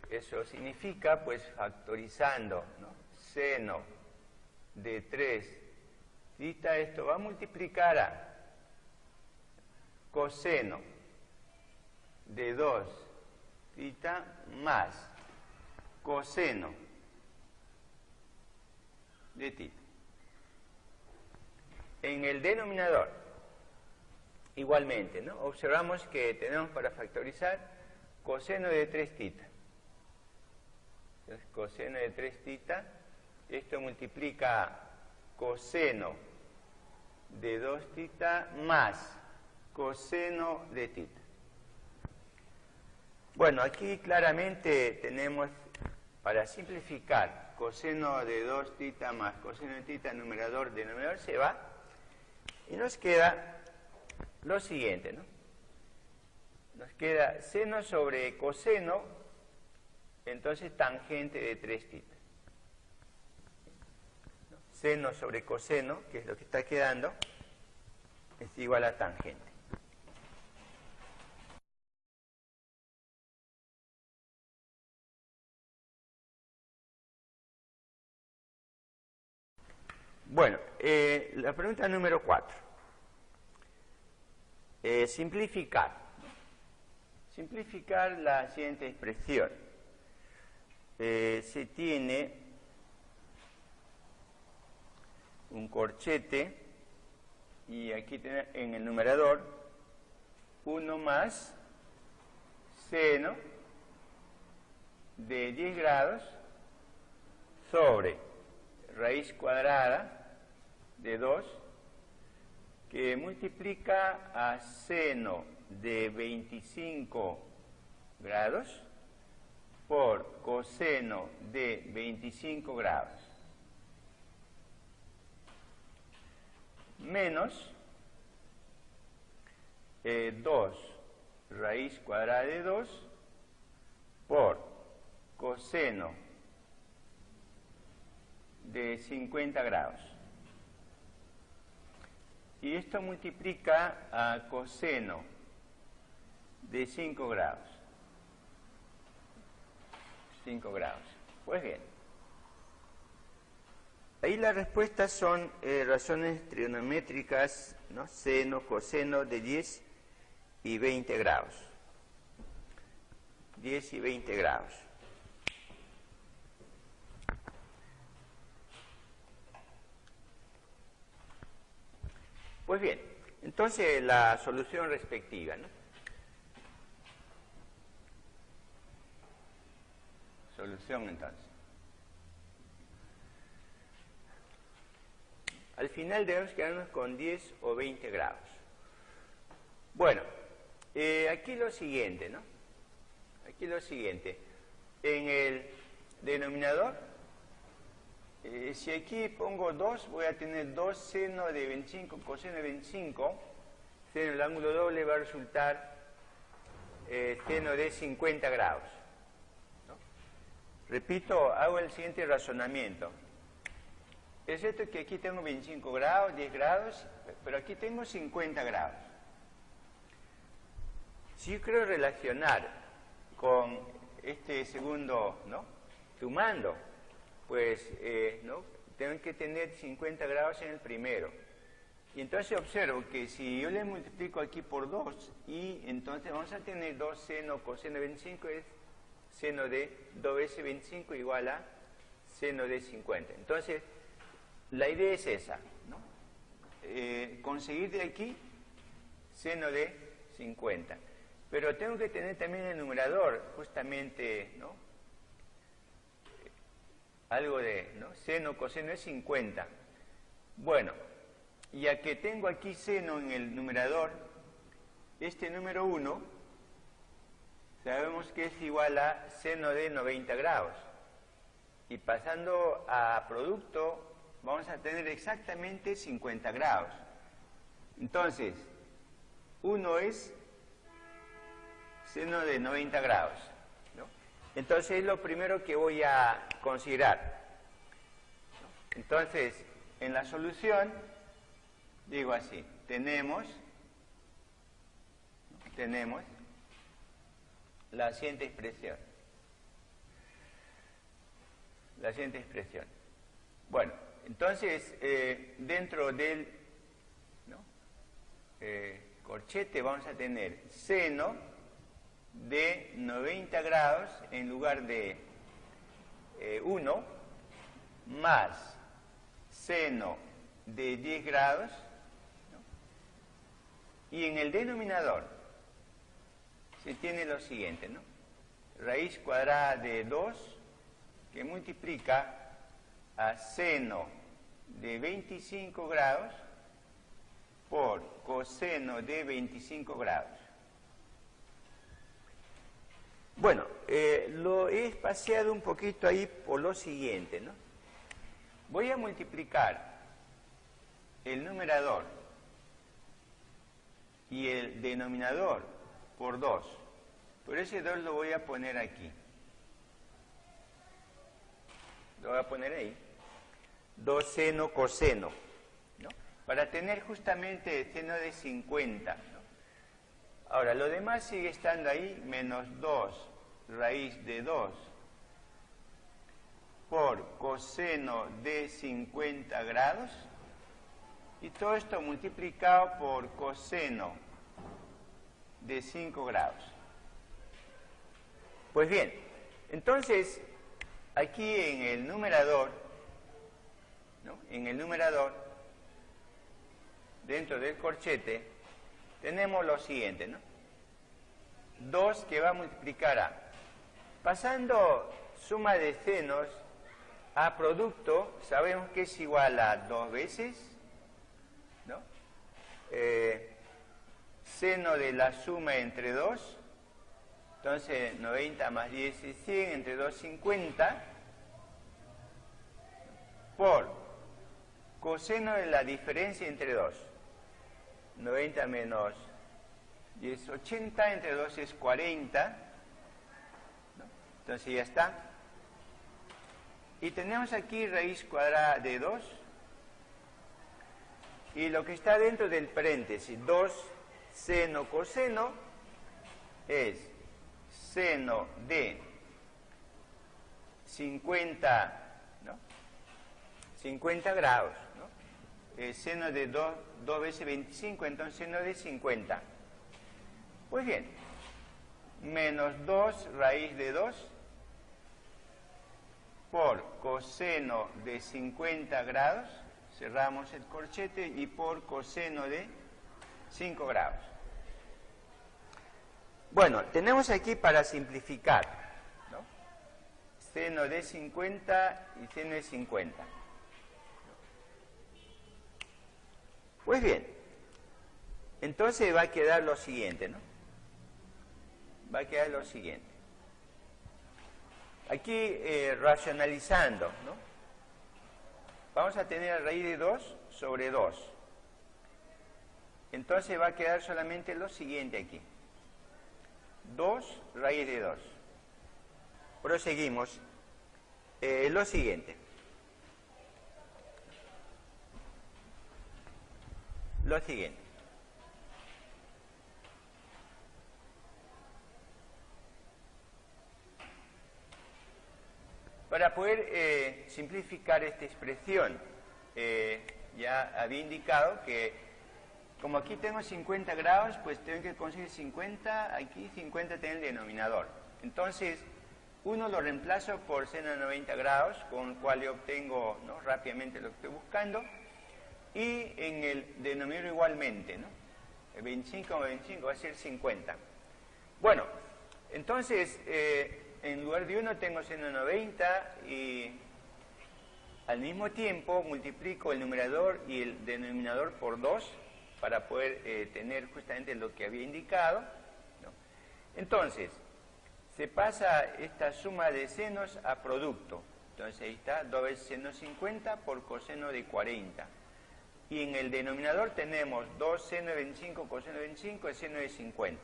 Eso significa, pues, factorizando, ¿no? Seno de 3θ, esto va a multiplicar a coseno de 2θ más coseno de θ. En el denominador, igualmente, ¿no? Observamos que tenemos para factorizar coseno de 3θ. Entonces, coseno de 3θ, esto multiplica coseno de 2θ más coseno de θ. Bueno, aquí claramente tenemos, para simplificar, coseno de 2θ más coseno de θ, numerador, denominador se va, y nos queda lo siguiente, ¿no? Nos queda seno sobre coseno, entonces tangente de 3θ. Seno sobre coseno, que es lo que está quedando, es igual a tangente. Bueno, la pregunta número 4. Simplificar. Simplificar la siguiente expresión. Se tiene un corchete y aquí en el numerador 1 más seno de 10 grados sobre raíz cuadrada de 2 que multiplica a seno de 25 grados por coseno de 25 grados menos 2 raíz cuadrada de 2 por coseno de 50 grados. Y esto multiplica a coseno de 5 grados. 5 grados. Pues bien. Ahí las respuestas son razones trigonométricas, ¿no? Seno, coseno de 10 y 20 grados. 10 y 20 grados. Pues bien, entonces la solución respectiva, ¿no? Solución entonces. Al final debemos quedarnos con 10 o 20 grados. Bueno, aquí lo siguiente, ¿no? Aquí lo siguiente. En el denominador, si aquí pongo 2, voy a tener 2 seno de 25, coseno de 25. Seno del ángulo doble va a resultar seno de 50 grados. ¿No? Repito, hago el siguiente razonamiento. Es cierto que aquí tengo 25 grados, 10 grados, pero aquí tengo 50 grados. Si yo quiero relacionar con este segundo, ¿no? Sumando, pues, ¿no? Tengo que tener 50 grados en el primero. Y entonces observo que si yo le multiplico aquí por 2, y entonces vamos a tener 2 seno coseno de 25, es seno de 2 veces 25 igual a seno de 50. Entonces, la idea es esa, ¿no? Conseguir de aquí seno de 50. Pero tengo que tener también el numerador, justamente, ¿no? Algo de, ¿no? Seno, coseno es 50. Bueno, ya que tengo aquí seno en el numerador, este número 1, sabemos que es igual a seno de 90 grados. Y pasando a producto, vamos a tener exactamente 50 grados. Entonces, 1 es seno de 90 grados, ¿no? Entonces es lo primero que voy a considerar. Entonces, en la solución, digo así, tenemos la siguiente expresión. La siguiente expresión. Bueno, entonces, dentro del, ¿no? Corchete vamos a tener seno de 90 grados en lugar de 1 más seno de 10 grados, ¿no? Y en el denominador se tiene lo siguiente, ¿no? Raíz cuadrada de 2 que multiplica a seno de 25 grados por coseno de 25 grados. Bueno, lo he espaciado un poquito ahí por lo siguiente, ¿no? Voy a multiplicar el numerador y el denominador por 2. Por ese 2 lo voy a poner aquí. Lo voy a poner ahí. 2 seno coseno, ¿no? Para tener justamente seno de 50, ¿no? Ahora, lo demás sigue estando ahí, menos 2 raíz de 2 por coseno de 50 grados, y todo esto multiplicado por coseno de 5 grados. Pues bien, entonces, aquí en el numerador, ¿no? En el numerador, dentro del corchete, tenemos lo siguiente, ¿no? 2 que va a multiplicar a, pasando suma de senos a producto, sabemos que es igual a 2 veces, ¿no? Seno de la suma entre 2, entonces 90 más 10 es 100, entre 2 50, por coseno de la diferencia entre 2, 90 menos 10 es 80, entre 2 es 40, ¿no? Entonces ya está. Y tenemos aquí raíz cuadrada de 2. Y lo que está dentro del paréntesis, 2 seno coseno, es seno de 50, ¿no? 50 grados, ¿no? Seno de 2 veces 25, entonces seno de 50. Pues bien, menos 2 raíz de 2 por coseno de 50 grados, cerramos el corchete, y por coseno de 5 grados. Bueno, tenemos aquí para simplificar, ¿no? Seno de 50 y seno de 50. Pues bien, entonces va a quedar lo siguiente, ¿no? Va a quedar lo siguiente. Aquí, racionalizando, ¿no? Vamos a tener raíz de 2 sobre 2. Entonces va a quedar solamente lo siguiente aquí. 2 raíz de 2. Proseguimos. Lo siguiente. Lo siguiente. Para poder simplificar esta expresión, ya había indicado que como aquí tengo 50 grados, pues tengo que conseguir 50, aquí 50 en el denominador. Entonces, uno lo reemplazo por seno de 90 grados, con el cual yo obtengo, ¿no?, rápidamente lo que estoy buscando, y en el denominador igualmente, ¿no? El 25 o 25 va a ser 50. Bueno, entonces, en lugar de 1 tengo seno de 90 y al mismo tiempo multiplico el numerador y el denominador por 2 para poder tener justamente lo que había indicado, ¿no? Entonces, se pasa esta suma de senos a producto. Entonces ahí está, 2 veces seno 50 por coseno de 40. Y en el denominador tenemos 2 seno de 25 coseno de 25 es seno de 50.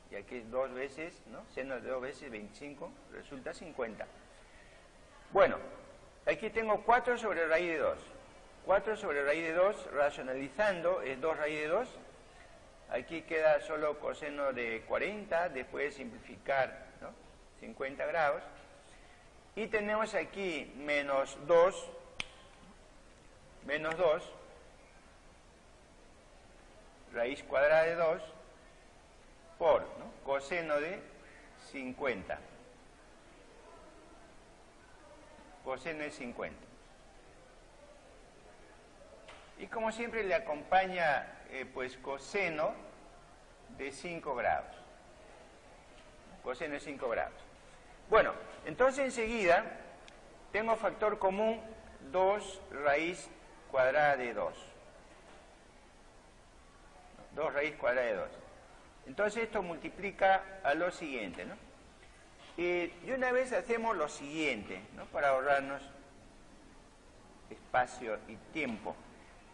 Y aquí es 2 veces, ¿no? Seno de 2 veces 25 resulta 50. Bueno, aquí tengo 4 sobre raíz de 2. 4 sobre raíz de 2, racionalizando, es 2 raíz de 2. Aquí queda solo coseno de 40, después de simplificar, ¿no?, 50 grados. Y tenemos aquí menos 2, raíz cuadrada de 2, por, ¿no?, coseno de 50. Coseno de 50. Y como siempre le acompaña, pues, coseno de 5 grados. Coseno de 5 grados. Bueno, entonces enseguida tengo factor común 2 raíz cuadrada de 2. 2 raíz cuadrada de 2. Entonces esto multiplica a lo siguiente, ¿no? Y una vez hacemos lo siguiente, ¿no?, para ahorrarnos espacio y tiempo.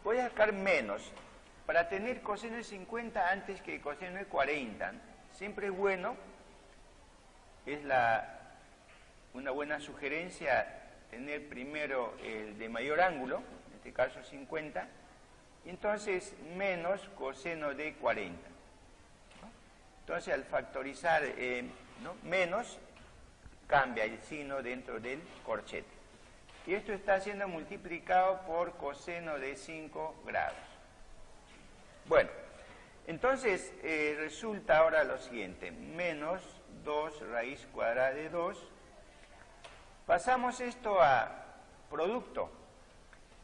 Voy a sacar menos para tener coseno de 50 antes que coseno de 40. Siempre es bueno, es una buena sugerencia tener primero el de mayor ángulo, en este caso 50, y entonces menos coseno de 40. ¿No? Entonces al factorizar, ¿no?, menos, cambia el signo dentro del corchete. Y esto está siendo multiplicado por coseno de 5 grados. Bueno, entonces resulta ahora lo siguiente, menos 2 raíz cuadrada de 2. Pasamos esto a producto.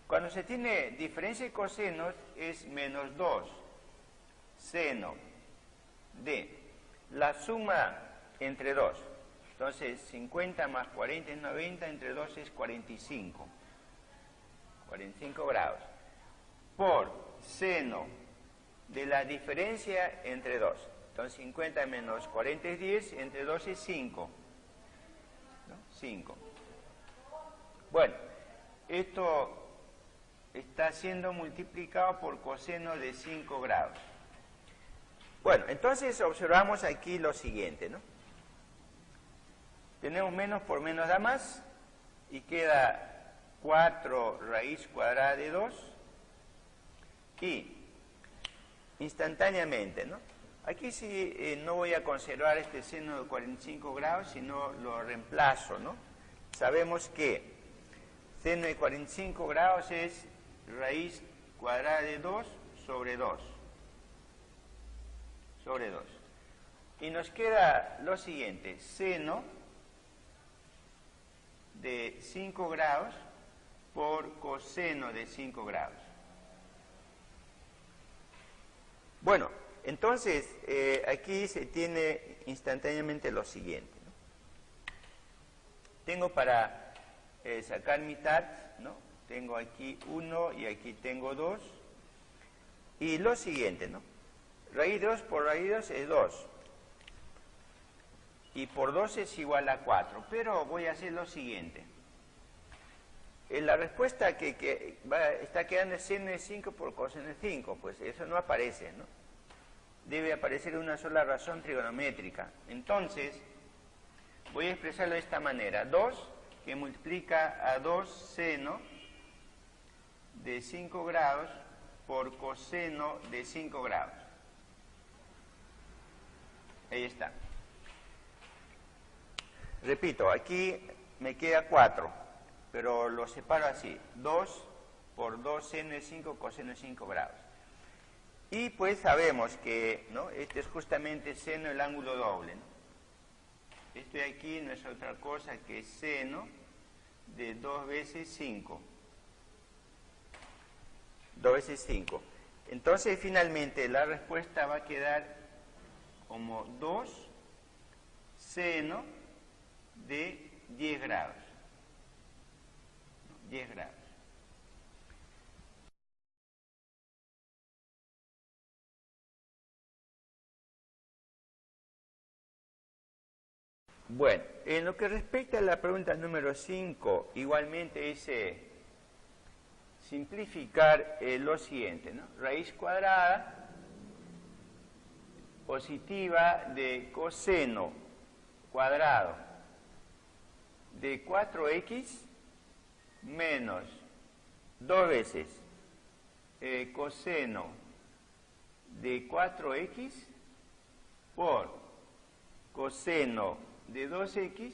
Cuando se tiene diferencia de cosenos es menos 2 seno de la suma entre 2. Entonces, 50 más 40 es 90, entre 2 es 45. 45 grados. Por seno de la diferencia entre 2. Entonces, 50 menos 40 es 10, entre 2 es 5. ¿No? 5. Bueno, esto está siendo multiplicado por coseno de 5 grados. Bueno, entonces observamos aquí lo siguiente, ¿no? Tenemos menos por menos da más, y queda 4 raíz cuadrada de 2 y instantáneamente, ¿no? Aquí sí no voy a conservar este seno de 45 grados, sino lo reemplazo, ¿no? Sabemos que seno de 45 grados es raíz cuadrada de 2 sobre 2. Sobre 2. Y nos queda lo siguiente, seno de 5 grados por coseno de 5 grados. Bueno, entonces aquí se tiene instantáneamente lo siguiente, ¿no? Tengo para sacar mitad, ¿no? Tengo aquí 1 y aquí tengo 2. Y lo siguiente, ¿no? Raíz 2 por raíz 2 es 2. Y por 2 es igual a 4. Pero voy a hacer lo siguiente. La respuesta que está quedando es seno de 5 por coseno de 5. Pues eso no aparece, ¿no? Debe aparecer una sola razón trigonométrica. Entonces, voy a expresarlo de esta manera. 2 que multiplica a 2 seno de 5 grados por coseno de 5 grados. Ahí está. Repito, aquí me queda 4, pero lo separo así. 2 por 2 seno de 5 coseno de 5 grados. Y pues sabemos que, ¿no?, este es justamente seno del ángulo doble, ¿no? Esto de aquí no es otra cosa que seno de 2 veces 5. 2 veces 5. Entonces, finalmente, la respuesta va a quedar como 2 seno de 10 grados. 10 grados. Bueno, en lo que respecta a la pregunta número 5, igualmente dice simplificar lo siguiente, ¿no? Raíz cuadrada positiva de coseno cuadrado de 4x menos 2 veces coseno de 4x por coseno de 2x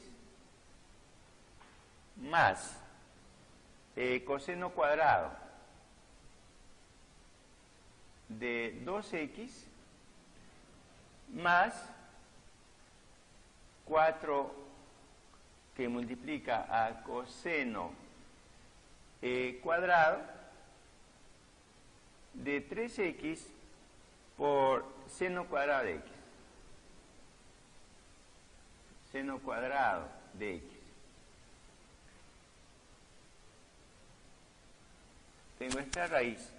más coseno cuadrado de 2x más 4 que multiplica a coseno cuadrado de 3x por seno cuadrado de x. Seno cuadrado de x. Tengo esta raíz.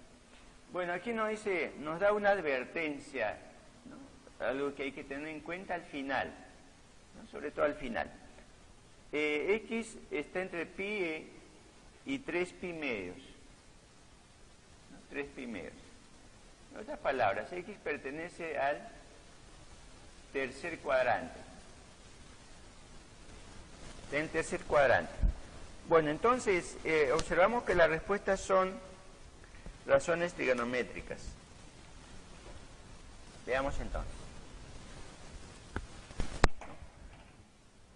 Bueno, aquí nos da una advertencia, ¿no? Algo que hay que tener en cuenta al final, ¿no? Sobre todo al final. X está entre pi y 3 pi medios. ¿No? 3 pi medios. En otras palabras, X pertenece al tercer cuadrante. En tercer cuadrante. Bueno, entonces observamos que las respuestas son razones trigonométricas. Veamos entonces.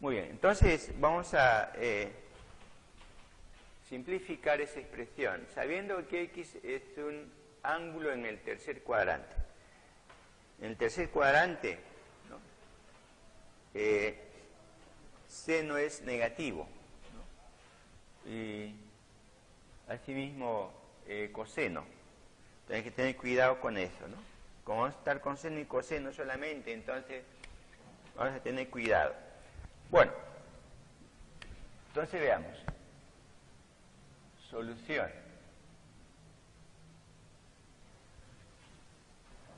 Muy bien, entonces vamos a simplificar esa expresión, sabiendo que X es un ángulo en el tercer cuadrante. En el tercer cuadrante, ¿no?, seno es negativo, ¿no? Y asimismo coseno. Tienes que tener cuidado con eso, ¿no? Como vamos a estar con seno y coseno solamente, entonces vamos a tener cuidado. Bueno, entonces veamos. Solución.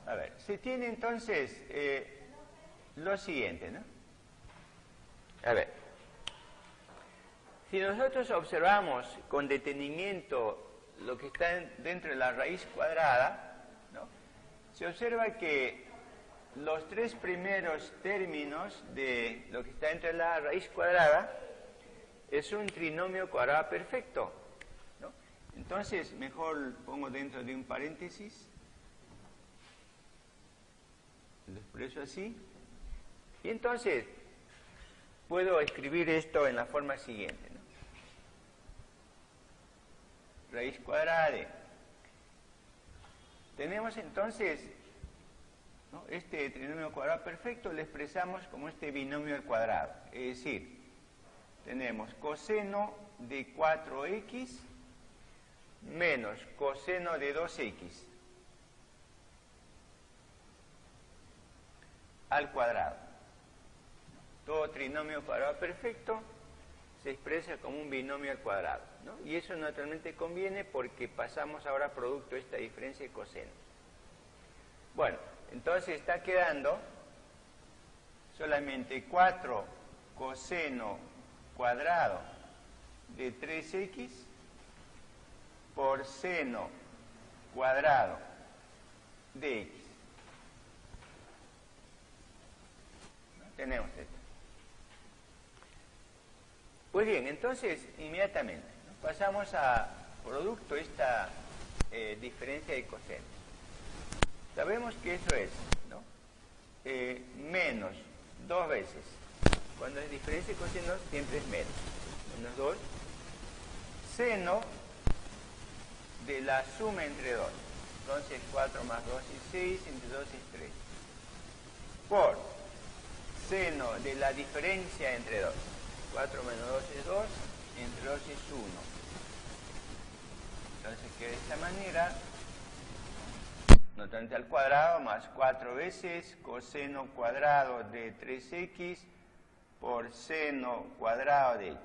A ver, se tiene entonces lo siguiente, ¿no? A ver, si nosotros observamos con detenimiento lo que está dentro de la raíz cuadrada, ¿no?, se observa que los 3 primeros términos de lo que está dentro de la raíz cuadrada es un trinomio cuadrado perfecto, ¿no? Entonces, mejor pongo dentro de un paréntesis, lo expreso así, y entonces puedo escribir esto en la forma siguiente, ¿no? Raíz cuadrada de... Tenemos entonces, ¿no?, este trinomio cuadrado perfecto lo expresamos como este binomio al cuadrado, es decir, tenemos coseno de 4x menos coseno de 2x al cuadrado. Todo trinomio cuadrado perfecto se expresa como un binomio al cuadrado, ¿no? Y eso naturalmente conviene porque pasamos ahora producto de esta diferencia de coseno. Bueno, entonces está quedando solamente 4 coseno cuadrado de 3x por seno cuadrado de x. Tenemos esto. Pues bien, entonces inmediatamente, ¿no?, pasamos a producto esta diferencia de coseno. Sabemos que eso es, ¿no?, menos 2 veces. Cuando es diferencia de coseno siempre es menos. Menos 2. Seno de la suma entre 2. Entonces 4 más 2 es 6, entre 2 es 3. Por seno de la diferencia entre 2. 4 menos 2 es 2, entre 2 es 1. Entonces queda de esta manera, notante al cuadrado más 4 veces coseno cuadrado de 3x por seno cuadrado de x.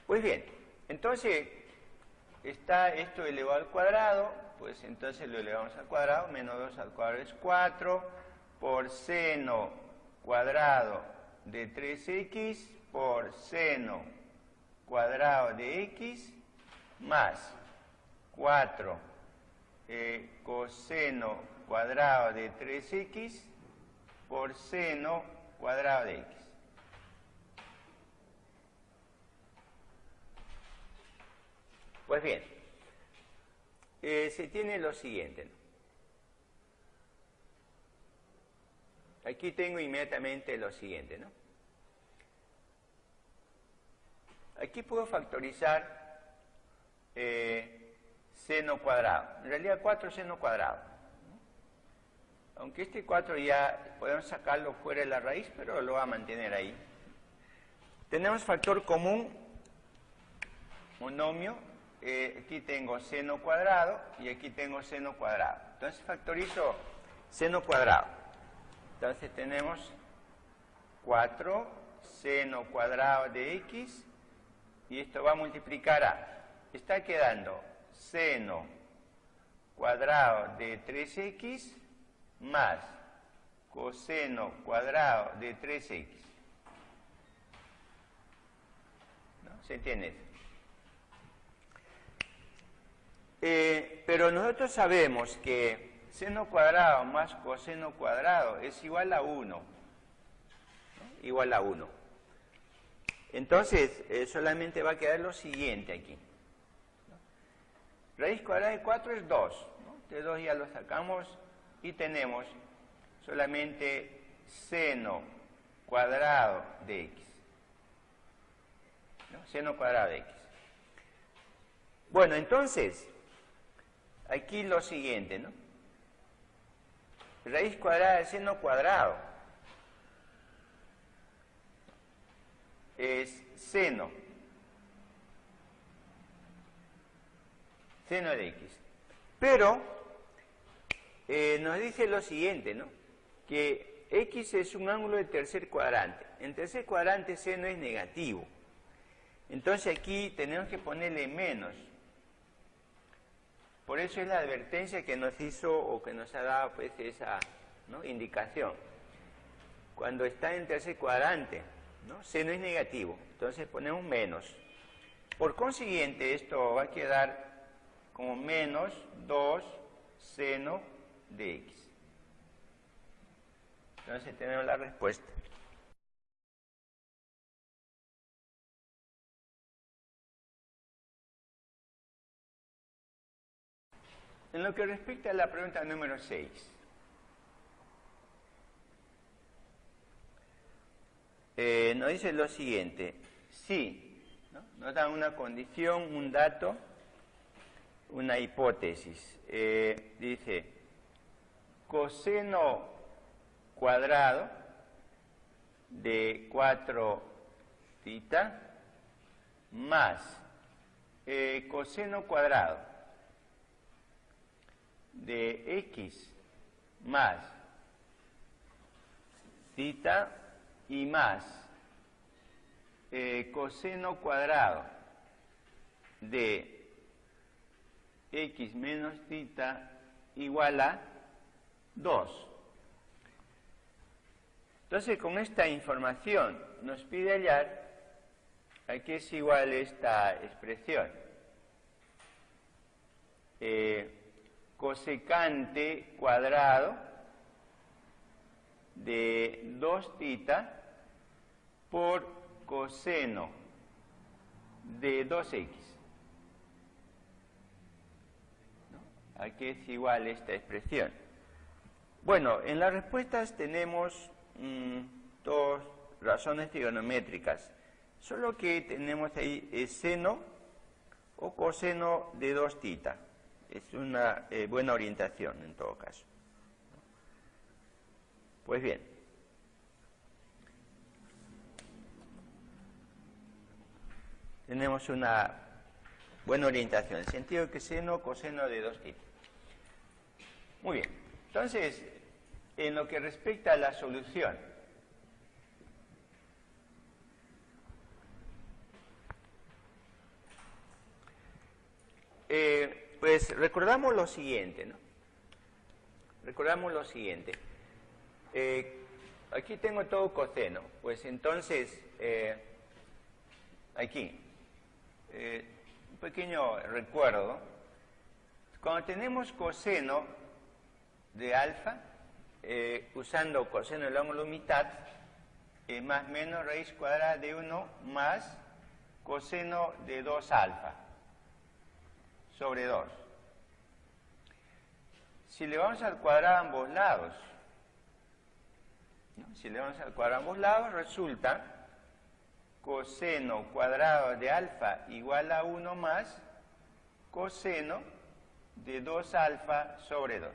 Pues bien, entonces está esto elevado al cuadrado, pues entonces lo elevamos al cuadrado, menos 2 al cuadrado es 4, por seno cuadrado de 3x por seno cuadrado de x más 4 coseno cuadrado de 3x por seno cuadrado de x. Pues bien, se tiene lo siguiente, ¿no? Aquí tengo inmediatamente lo siguiente, ¿no? Aquí puedo factorizar seno cuadrado. En realidad 4 seno cuadrado, ¿no? Aunque este 4 ya podemos sacarlo fuera de la raíz, pero lo va a mantener ahí. Tenemos factor común, monomio. Aquí tengo seno cuadrado y aquí tengo seno cuadrado. Entonces factorizo seno cuadrado. Entonces tenemos 4 seno cuadrado de x y esto va a multiplicar a, está quedando seno cuadrado de 3x más coseno cuadrado de 3x. ¿No? ¿Se entiende? Pero nosotros sabemos que seno cuadrado más coseno cuadrado es igual a 1. ¿No? Igual a 1. Entonces, solamente va a quedar lo siguiente aquí. ¿No? Raíz cuadrada de 4 es 2. ¿No? Este 2 ya lo sacamos y tenemos solamente seno cuadrado de x. ¿No? Seno cuadrado de x. Bueno, entonces, aquí lo siguiente, ¿no? Raíz cuadrada de seno cuadrado es seno de x. Pero nos dice lo siguiente, ¿no? Que x es un ángulo de tercer cuadrante. En tercer cuadrante seno es negativo. Entonces aquí tenemos que ponerle menos. Por eso es la advertencia que nos hizo o que nos ha dado pues esa, ¿no?, indicación. Cuando está en tercer cuadrante, ¿no?, seno es negativo, entonces ponemos menos. Por consiguiente, esto va a quedar como menos 2 seno de x. Entonces tenemos la respuesta. En lo que respecta a la pregunta número 6. Nos dice lo siguiente. Si nos dan una condición, un dato, una hipótesis. Dice, coseno cuadrado de 4 θ más coseno cuadrado de x más θ y más coseno cuadrado de x menos θ igual a 2. Entonces, con esta información nos pide hallar a qué es igual esta expresión. Cosecante cuadrado de 2θ por coseno de 2x. ¿A qué es igual esta expresión? Bueno, en las respuestas tenemos dos razones trigonométricas. Solo que tenemos ahí seno o coseno de 2θ. Es una buena orientación en todo caso. Pues bien. Tenemos una buena orientación, en el sentido que seno, coseno de 2θ. Muy bien. Entonces, en lo que respecta a la solución, pues recordamos lo siguiente, ¿no? Recordamos lo siguiente. Aquí tengo todo coseno, pues entonces, aquí, un pequeño recuerdo. Cuando tenemos coseno de alfa, usando coseno del ángulo mitad, más menos raíz cuadrada de 1 más coseno de 2 alfa sobre 2. Si le vamos al cuadrado a ambos lados, ¿no? Si le vamos al cuadrado a ambos lados, resulta coseno cuadrado de alfa igual a 1 más coseno de 2 alfa sobre 2.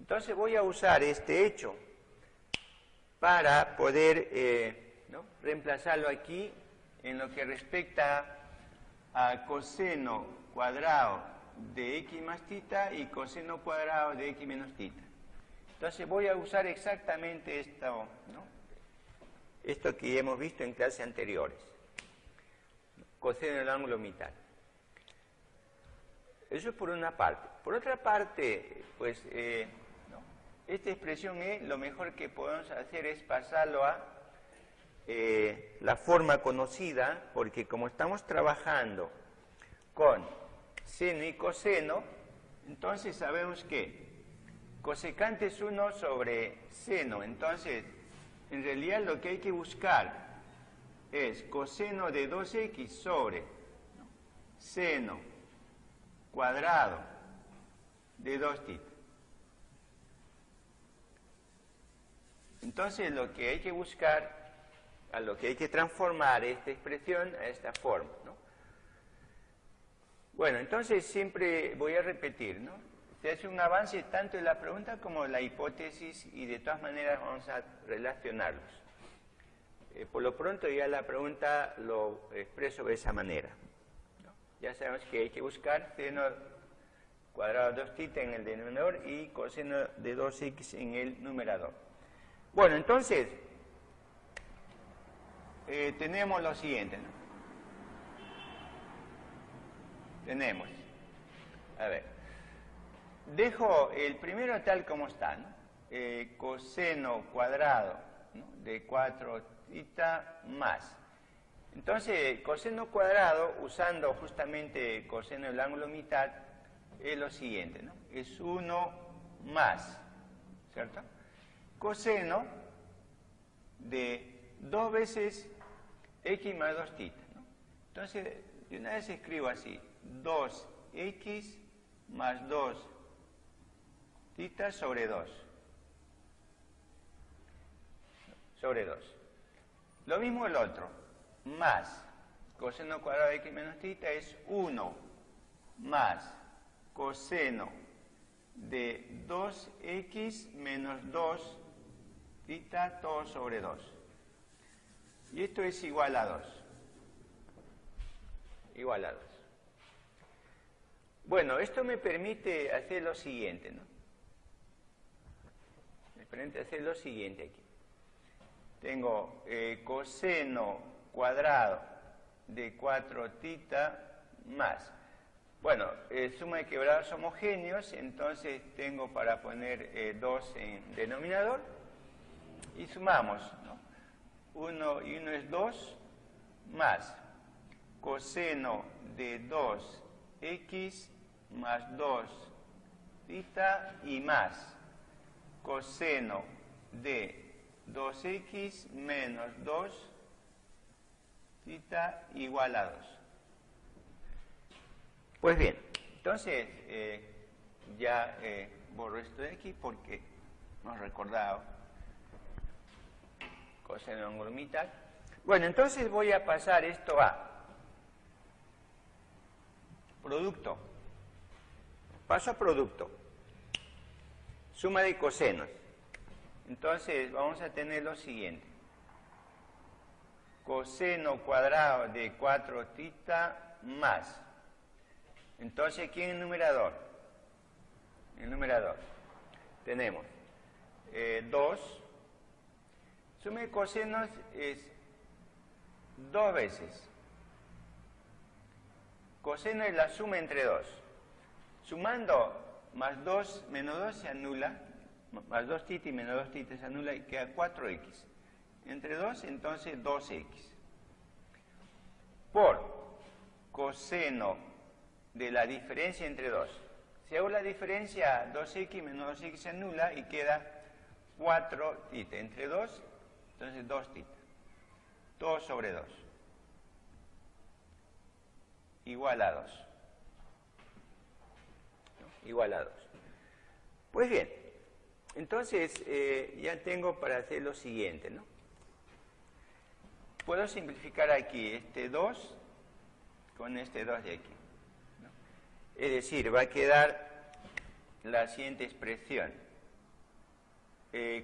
Entonces voy a usar este hecho para poder reemplazarlo aquí en lo que respecta a coseno cuadrado de x más θ y coseno cuadrado de x menos θ. Entonces voy a usar exactamente esto, ¿no? Esto que hemos visto en clases anteriores. Coseno del ángulo mitad. Eso es por una parte. Por otra parte, pues, esta expresión lo mejor que podemos hacer es pasarlo a la forma conocida, porque como estamos trabajando con seno y coseno, entonces sabemos que cosecante es 1 sobre seno. Entonces, en realidad lo que hay que buscar es coseno de 2x sobre seno cuadrado de 2θ. Entonces, lo que hay que buscar, a lo que hay que transformar esta expresión a esta forma, ¿no? Bueno, entonces siempre voy a repetir, ¿no? Se hace un avance tanto en la pregunta como en la hipótesis y de todas maneras vamos a relacionarlos. Por lo pronto ya la pregunta lo expreso de esa manera, ¿no? Ya sabemos que hay que buscar seno cuadrado de 2θ en el denominador y coseno de 2x en el numerador. Bueno, entonces, tenemos lo siguiente, ¿no? Tenemos, a ver, dejo el primero tal como está, ¿no? Coseno cuadrado, ¿no? De 4θ más. Entonces, coseno cuadrado, usando justamente coseno del ángulo mitad, es lo siguiente, ¿no? Es 1 más, ¿cierto? coseno de 2 veces x más 2 θ, ¿no? Entonces, de una vez escribo así, 2x más 2 θ sobre 2. Sobre 2. Lo mismo el otro, más coseno cuadrado de x menos θ es 1 más coseno de 2x menos 2 θ todo sobre 2. Y esto es igual a 2. Igual a 2. Bueno, esto me permite hacer lo siguiente, ¿no? Me permite hacer lo siguiente aquí. Tengo coseno cuadrado de 4θ más. Bueno, suma de quebrados homogéneos, entonces tengo para poner 2 en denominador y sumamos, ¿no? 1 y 1 es 2 más coseno de 2x más 2 θ y más coseno de 2x menos 2 θ igual a 2. Pues bien, entonces ya borro esto de aquí porque no he recordado coseno de ángulo mitad. Bueno, entonces voy a pasar esto a producto. Paso a producto. Suma de cosenos. Entonces vamos a tener lo siguiente. Coseno cuadrado de 4θ más. Entonces aquí en el numerador. En el numerador tenemos 2. Suma de cosenos es 2 veces. Coseno es la suma entre 2. Sumando más 2 menos 2 se anula. Más 2 θ y menos 2 θ se anula y queda 4x. Entre 2, entonces 2x. Por coseno de la diferencia entre 2. Si hago la diferencia, 2x menos 2x se anula y queda 4θ. Entre 2, entonces 2θ. Todo sobre 2. Igual a 2. Igual a 2. Pues bien, entonces ya tengo para hacer lo siguiente, ¿no? Puedo simplificar aquí este 2 con este 2 de aquí, ¿no? Es decir, va a quedar la siguiente expresión.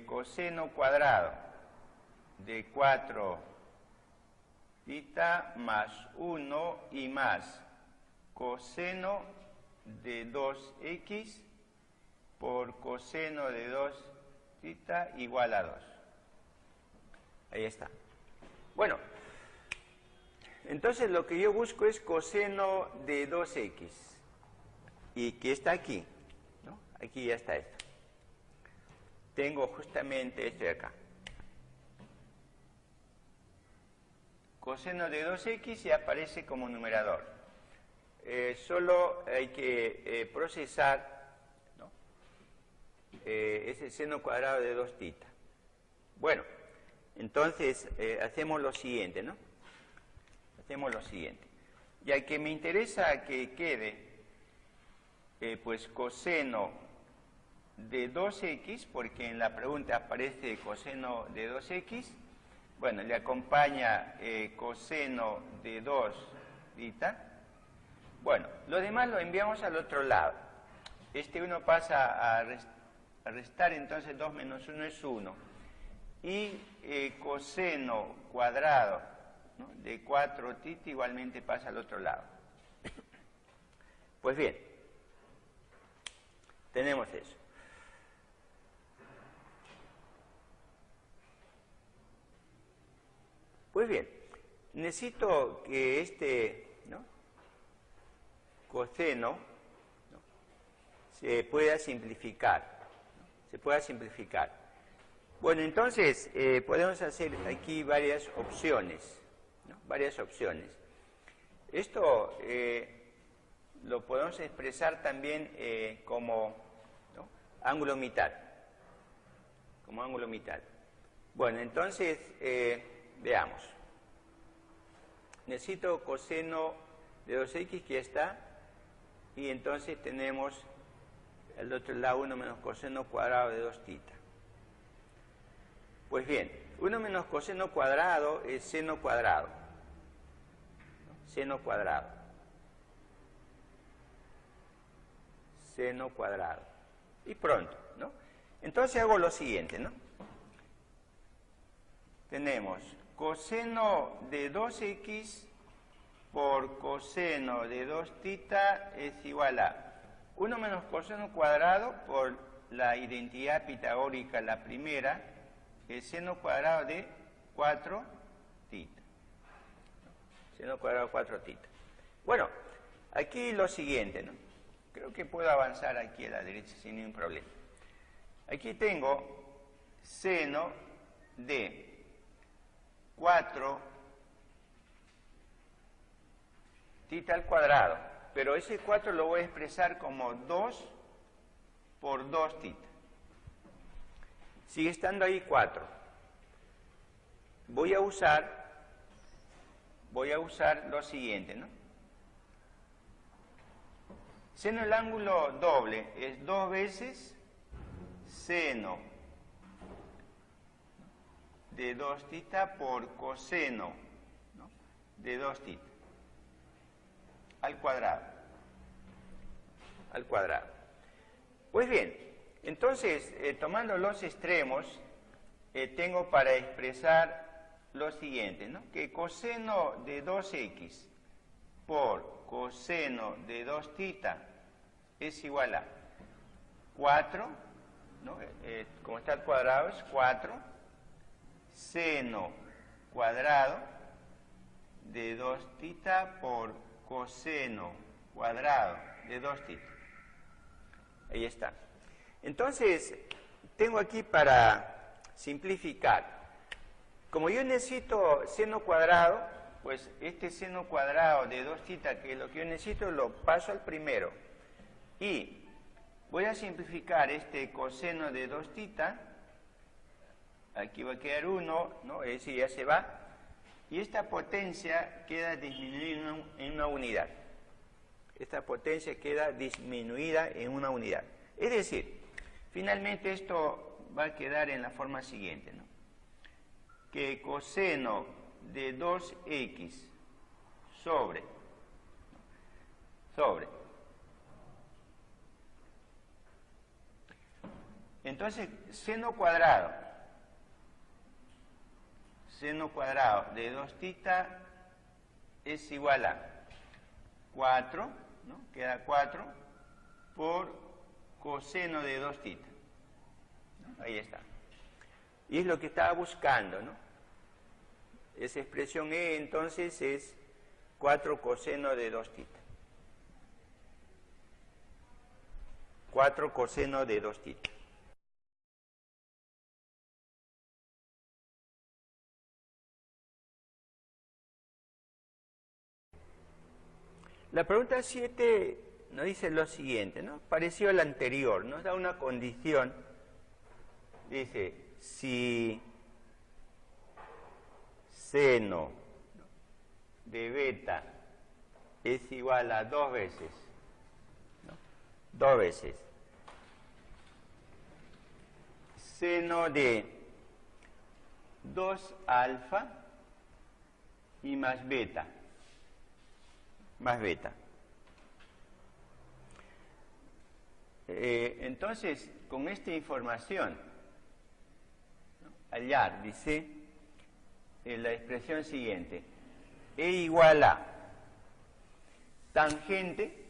Coseno cuadrado de 4θ más 1 y más coseno de 2x por coseno de 2θ igual a 2. Ahí está. Bueno, entonces lo que yo busco es coseno de 2x y que está aquí, ¿no? Aquí ya está esto. Tengo justamente esto de acá. Coseno de 2x y aparece como numerador. Solo hay que procesar, ¿no? Ese seno cuadrado de 2θ. Bueno, entonces hacemos lo siguiente, ¿no? Hacemos lo siguiente. Ya que me interesa que quede, pues coseno de 2x, porque en la pregunta aparece coseno de 2x, bueno, le acompaña coseno de 2θ. Bueno, lo demás lo enviamos al otro lado. Este 1 pasa a restar, entonces 2 menos 1 es 1. Y coseno cuadrado, ¿no?, de 4θ igualmente pasa al otro lado. Pues bien, tenemos eso. Pues bien, necesito que este, ¿no?, coseno, ¿no?, se pueda simplificar, ¿no?, se pueda simplificar. Bueno, entonces podemos hacer aquí varias opciones, ¿no?, varias opciones. Esto lo podemos expresar también como, ¿no?, ángulo mitad. como ángulo mitad. Bueno, entonces, veamos. Necesito coseno de 2x, que ya está, y entonces tenemos al otro lado 1 menos coseno cuadrado de 2θ. Pues bien, 1 menos coseno cuadrado es seno cuadrado. Seno cuadrado. Seno cuadrado. Y pronto, ¿no? Entonces hago lo siguiente, ¿no? Tenemos coseno de 2x por coseno de 2θ es igual a 1 menos coseno cuadrado por la identidad pitagórica, la primera, el seno cuadrado de 4θ. Seno cuadrado de 4θ. Bueno, aquí lo siguiente, ¿no? Creo que puedo avanzar aquí a la derecha sin ningún problema. Aquí tengo seno de 4θ al cuadrado, pero ese 4 lo voy a expresar como 2 por 2θ. Sigue estando ahí 4. Voy a usar lo siguiente, ¿no? Seno del ángulo doble es 2 veces seno de 2θ por coseno, ¿no?, de 2θ al cuadrado. Al cuadrado. Pues bien, entonces, tomando los extremos, tengo para expresar lo siguiente, ¿no? Que coseno de 2x por coseno de 2θ es igual a 4, ¿no? Como está al cuadrado es 4 seno cuadrado de 2θ por coseno cuadrado de 2θ. Ahí está. Entonces, tengo aquí para simplificar. Como yo necesito seno cuadrado, pues este seno cuadrado de 2θ, que es lo que yo necesito, lo paso al primero. Y voy a simplificar este coseno de 2θ. Aquí va a quedar 1, ¿no? Es decir, ya se va. Y esta potencia queda disminuida en una unidad. Esta potencia queda disminuida en una unidad. Es decir, finalmente esto va a quedar en la forma siguiente, ¿no? Que coseno de 2x sobre entonces seno cuadrado de 2θ es igual a 4, ¿no? Queda 4 por coseno de 2θ, ¿no? Ahí está. Y es lo que estaba buscando, ¿no? Esa expresión E entonces es 4 coseno de 2θ. 4 coseno de 2θ. La pregunta 7 nos dice lo siguiente, ¿no? Parecido a la anterior, nos da una condición. Dice, si seno de beta es igual a 2 veces, ¿no? 2 veces seno de 2 alfa y más beta. Entonces, con esta información, ¿no?, hallar, dice, la expresión siguiente: E igual a tangente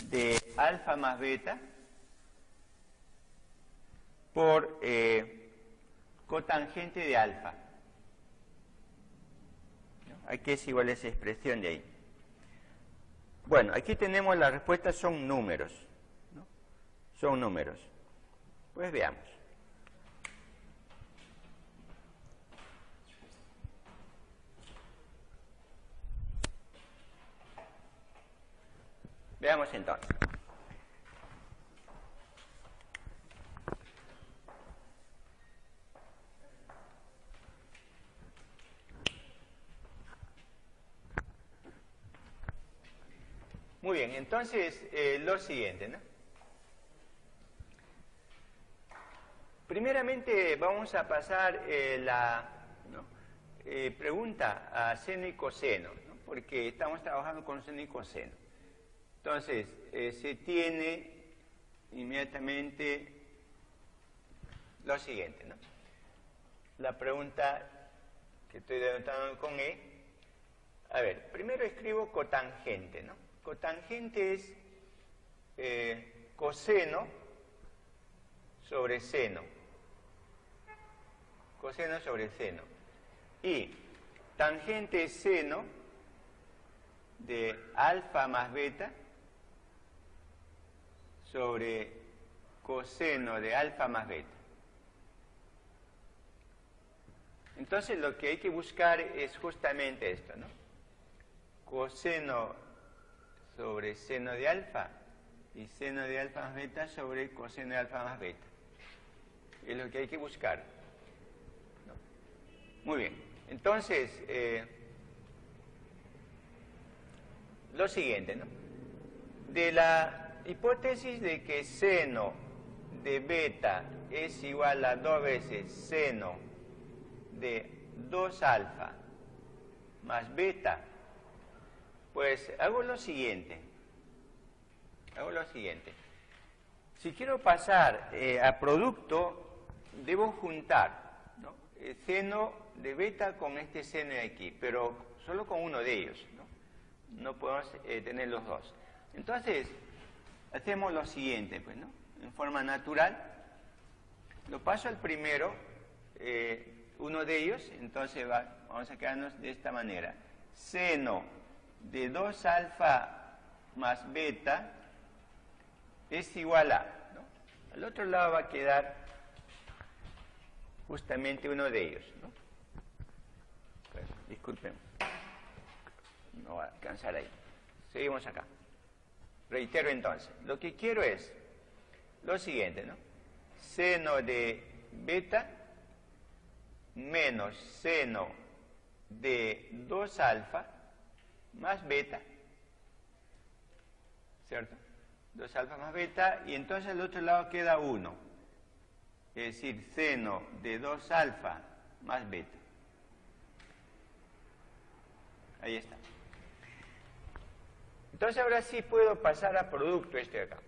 de alfa más beta por cotangente de alfa. Aquí es igual a esa expresión de ahí. Bueno, aquí tenemos las respuestas, son números, ¿no? Son números. Pues veamos. Veamos entonces. bien, entonces lo siguiente, ¿no? Primeramente vamos a pasar la pregunta a seno y coseno, ¿no? Porque estamos trabajando con seno y coseno. Entonces, se tiene inmediatamente lo siguiente, ¿no? La pregunta que estoy denotando con E. A ver, primero escribo cotangente, ¿no? Cotangente es coseno sobre seno. Coseno sobre seno. Y tangente es seno de alfa más beta sobre coseno de alfa más beta. Entonces lo que hay que buscar es justamente esto, ¿no? Coseno sobre seno de alfa y seno de alfa más beta sobre coseno de alfa más beta. Es lo que hay que buscar, ¿no? Muy bien. Entonces, lo siguiente, ¿no? De la hipótesis de que seno de beta es igual a 2 veces seno de 2 alfa más beta, pues hago lo siguiente. Si quiero pasar a producto, debo juntar, ¿no?, el seno de beta con este seno de aquí, pero solo con uno de ellos, ¿no? No podemos tener los dos. Entonces, hacemos lo siguiente, pues, ¿no? En forma natural, lo paso al primero, uno de ellos, entonces vamos a quedarnos de esta manera. Seno de 2 alfa más beta es igual a, ¿no? Al otro lado va a quedar justamente uno de ellos, ¿no? Pues, disculpen, no va a alcanzar ahí. Seguimos acá. Reitero entonces, lo que quiero es lo siguiente, ¿no? Seno de beta menos seno de 2 alfa más beta, ¿cierto? 2 alfa más beta, y entonces al otro lado queda 1, es decir, seno de 2 alfa más beta. Ahí está. Entonces ahora sí puedo pasar a producto este de acá.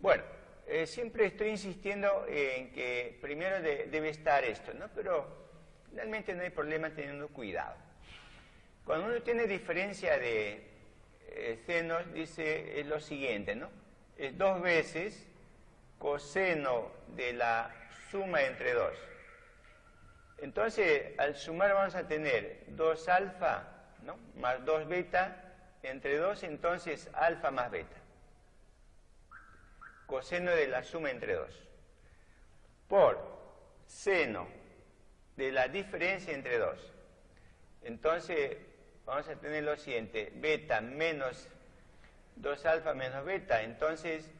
Bueno, siempre estoy insistiendo en que primero debe estar esto, ¿no? Pero realmente no hay problema teniendo cuidado. Cuando uno tiene diferencia de senos, dice es lo siguiente, ¿no? Es 2 veces coseno de la suma entre 2. Entonces, al sumar vamos a tener 2 alfa, ¿no?, más 2 beta entre 2, entonces alfa más beta. Coseno de la suma entre 2. Por seno de la diferencia entre 2. Entonces, vamos a tener lo siguiente, beta menos 2 alfa menos beta, entonces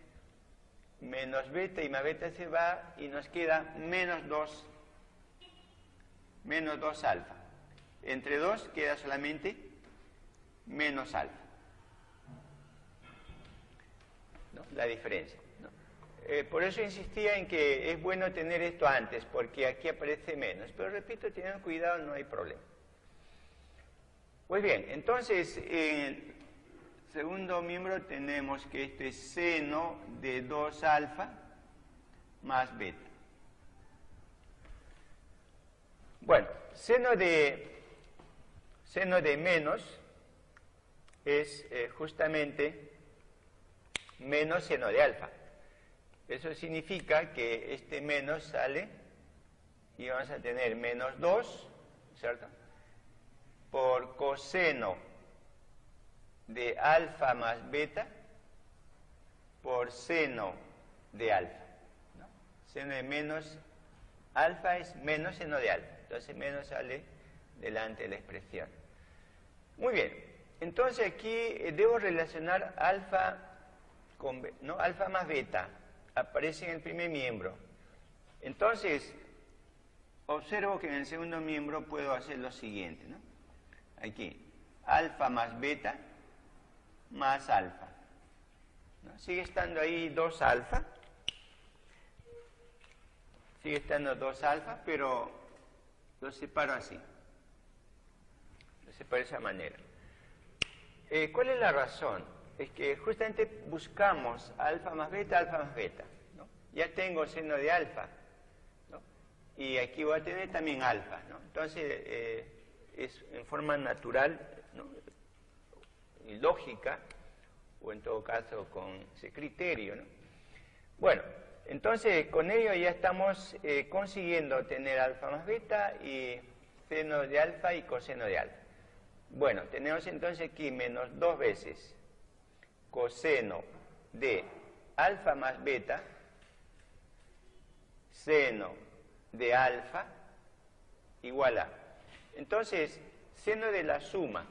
menos beta y más beta se va y nos queda menos 2 alfa. Entre 2 queda solamente menos alfa, ¿no?, la diferencia, ¿no? Por eso insistía en que es bueno tener esto antes, porque aquí aparece menos, pero repito, teniendo cuidado no hay problema. Pues bien, entonces, en el segundo miembro tenemos que este es seno de 2 alfa más beta. Bueno, seno de menos es justamente menos seno de alfa. Eso significa que este menos sale y vamos a tener menos 2, ¿cierto?, por coseno de alfa más beta por seno de alfa, ¿no? Seno de menos alfa es menos seno de alfa, entonces menos sale delante de la expresión. Muy bien, entonces aquí debo relacionar alfa con beta, ¿no? Alfa más beta aparece en el primer miembro. Entonces, observo que en el segundo miembro puedo hacer lo siguiente, ¿no? Aquí, alfa más beta más alfa. ¿No? Sigue estando ahí 2 alfa. Sigue estando 2 alfa, pero lo separo así. Lo separo de esa manera. ¿Cuál es la razón? Es que justamente buscamos alfa más beta, ¿no? Ya tengo seno de alfa, ¿no? Y aquí voy a tener también alfa, ¿no? Entonces, es en forma natural, ¿no? Y lógica, o en todo caso con ese criterio, ¿no? Bueno, entonces con ello ya estamos consiguiendo tener alfa más beta y seno de alfa y coseno de alfa. Bueno, tenemos entonces aquí menos 2 veces coseno de alfa más beta, seno de alfa, igual a. Entonces, seno de la suma.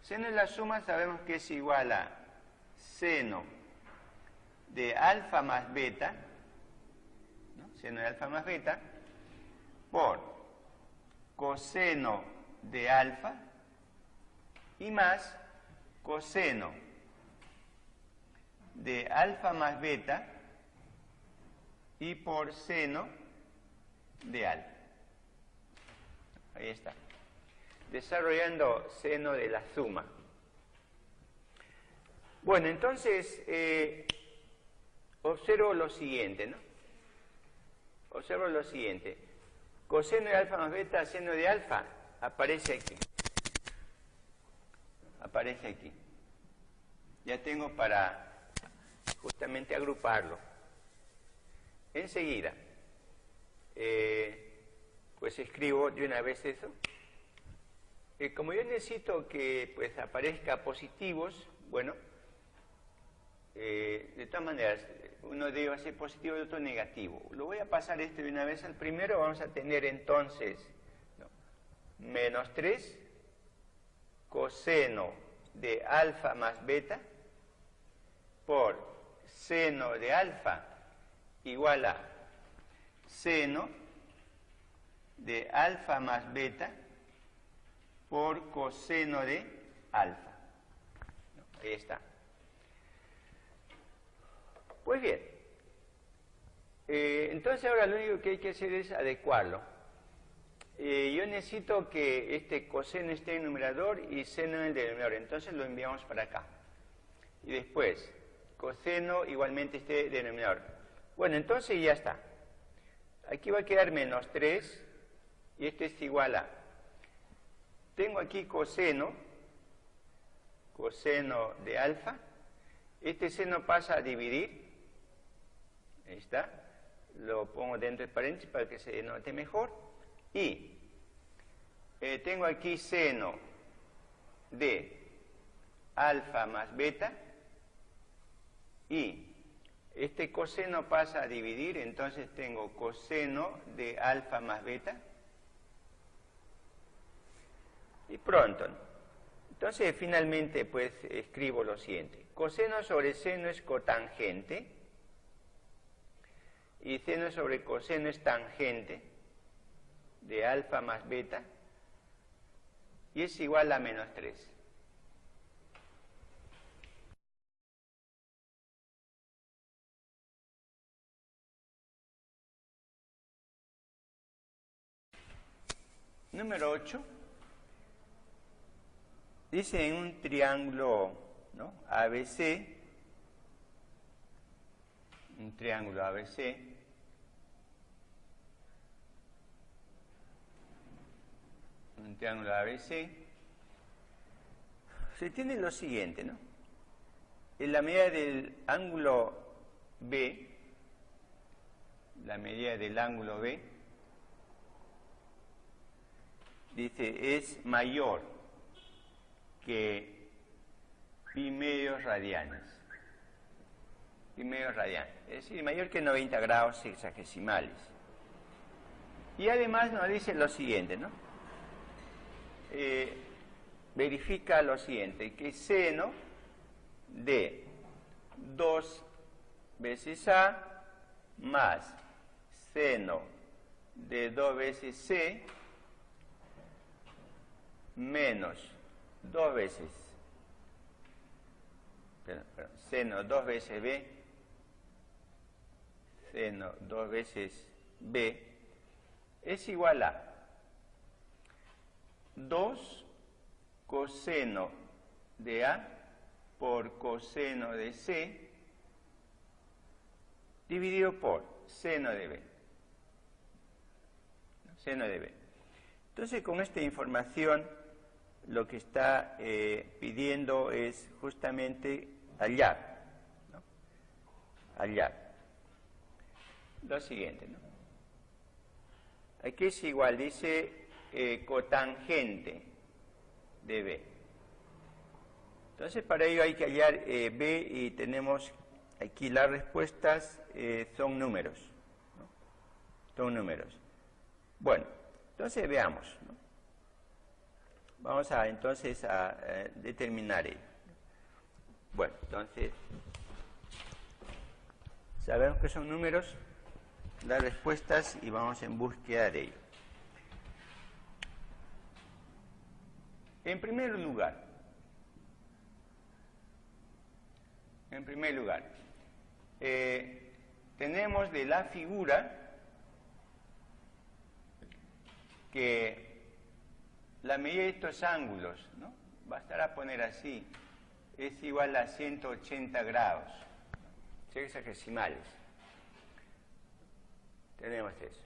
Seno de la suma sabemos que es igual a seno de alfa más beta, ¿no? Seno de alfa más beta, por coseno de alfa y más coseno de alfa más beta y por seno de alfa. Ahí está. Desarrollando seno de la suma. Bueno, entonces, observo lo siguiente, ¿no? Observo lo siguiente. Coseno de alfa más beta, seno de alfa, aparece aquí. Aparece aquí. Ya tengo para justamente agruparlo. Enseguida, pues escribo de una vez eso. Como yo necesito que pues aparezca positivos, bueno, de todas maneras, uno debe ser positivo y otro negativo. Lo voy a pasar esto de una vez al primero. Vamos a tener entonces, ¿no?, menos 3 coseno de alfa más beta por seno de alfa igual a seno de alfa más beta por coseno de alfa. Ahí está. Pues bien, entonces ahora lo único que hay que hacer es adecuarlo. Yo necesito que este coseno esté en el numerador y seno en el denominador, entonces lo enviamos para acá. Y después, coseno igualmente esté en el denominador. Bueno, entonces ya está. Aquí va a quedar menos 3 y este es igual a. Tengo aquí coseno de alfa. Este seno pasa a dividir. Ahí está. Lo pongo dentro de paréntesis para que se note mejor. Y tengo aquí seno de alfa más beta. Y este coseno pasa a dividir, entonces tengo coseno de alfa más beta. Y pronto, ¿no? Entonces finalmente pues escribo lo siguiente. Coseno sobre seno es cotangente. Y seno sobre coseno es tangente de alfa más beta. Y es igual a menos 3. Número 8. Dice en un triángulo, ¿no?, ABC, un triángulo ABC, se tiene lo siguiente, ¿no? En la medida del ángulo B, dice, es mayor que pi medios radianes. Es decir, mayor que 90 grados sexagesimales. Y además nos dice lo siguiente, ¿no? Verifica lo siguiente, que seno de 2 veces A más seno de 2 veces C menos 2 veces seno 2 veces b, seno 2 veces b, es igual a 2 coseno de A por coseno de C dividido por seno de B. Seno de B. Entonces, con esta información, lo que está pidiendo es justamente hallar, ¿no? Hallar. Lo siguiente, ¿no? Aquí es igual, dice cotangente de B. Entonces, para ello hay que hallar B y tenemos aquí las respuestas, son números, ¿no? Son números. Bueno, entonces veamos, ¿no? Vamos a entonces a determinar ello. Bueno, entonces, sabemos que son números, las respuestas, y vamos en búsqueda de ello. En primer lugar, tenemos de la figura que la medida de estos ángulos, ¿no? Bastará poner así, es igual a 180 grados, sexagesimales. Tenemos eso.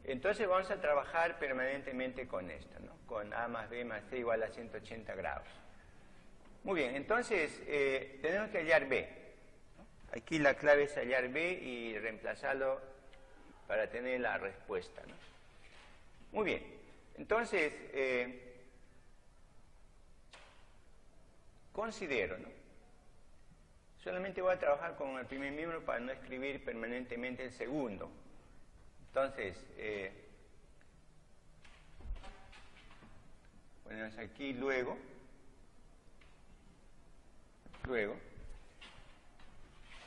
Entonces vamos a trabajar permanentemente con esto, ¿no? Con A más B más C igual a 180 grados. Muy bien, entonces tenemos que hallar B. Aquí la clave es hallar B y reemplazarlo para tener la respuesta, ¿no? Muy bien, entonces considero, ¿no? Solamente voy a trabajar con el primer miembro para no escribir permanentemente el segundo. Entonces, ponemos aquí luego,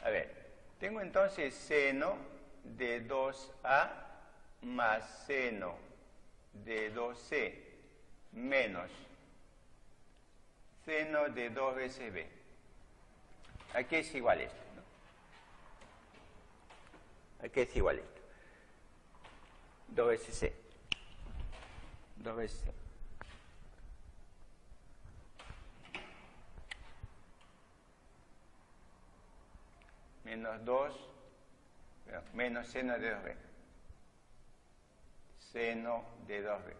a ver, tengo entonces seno de 2A más seno de 2C menos seno de 2 veces B. Aquí es igual esto, ¿no? Aquí es igual esto. 2 veces C. 2 veces C. Menos 2, menos seno de 2b. Seno de 2b.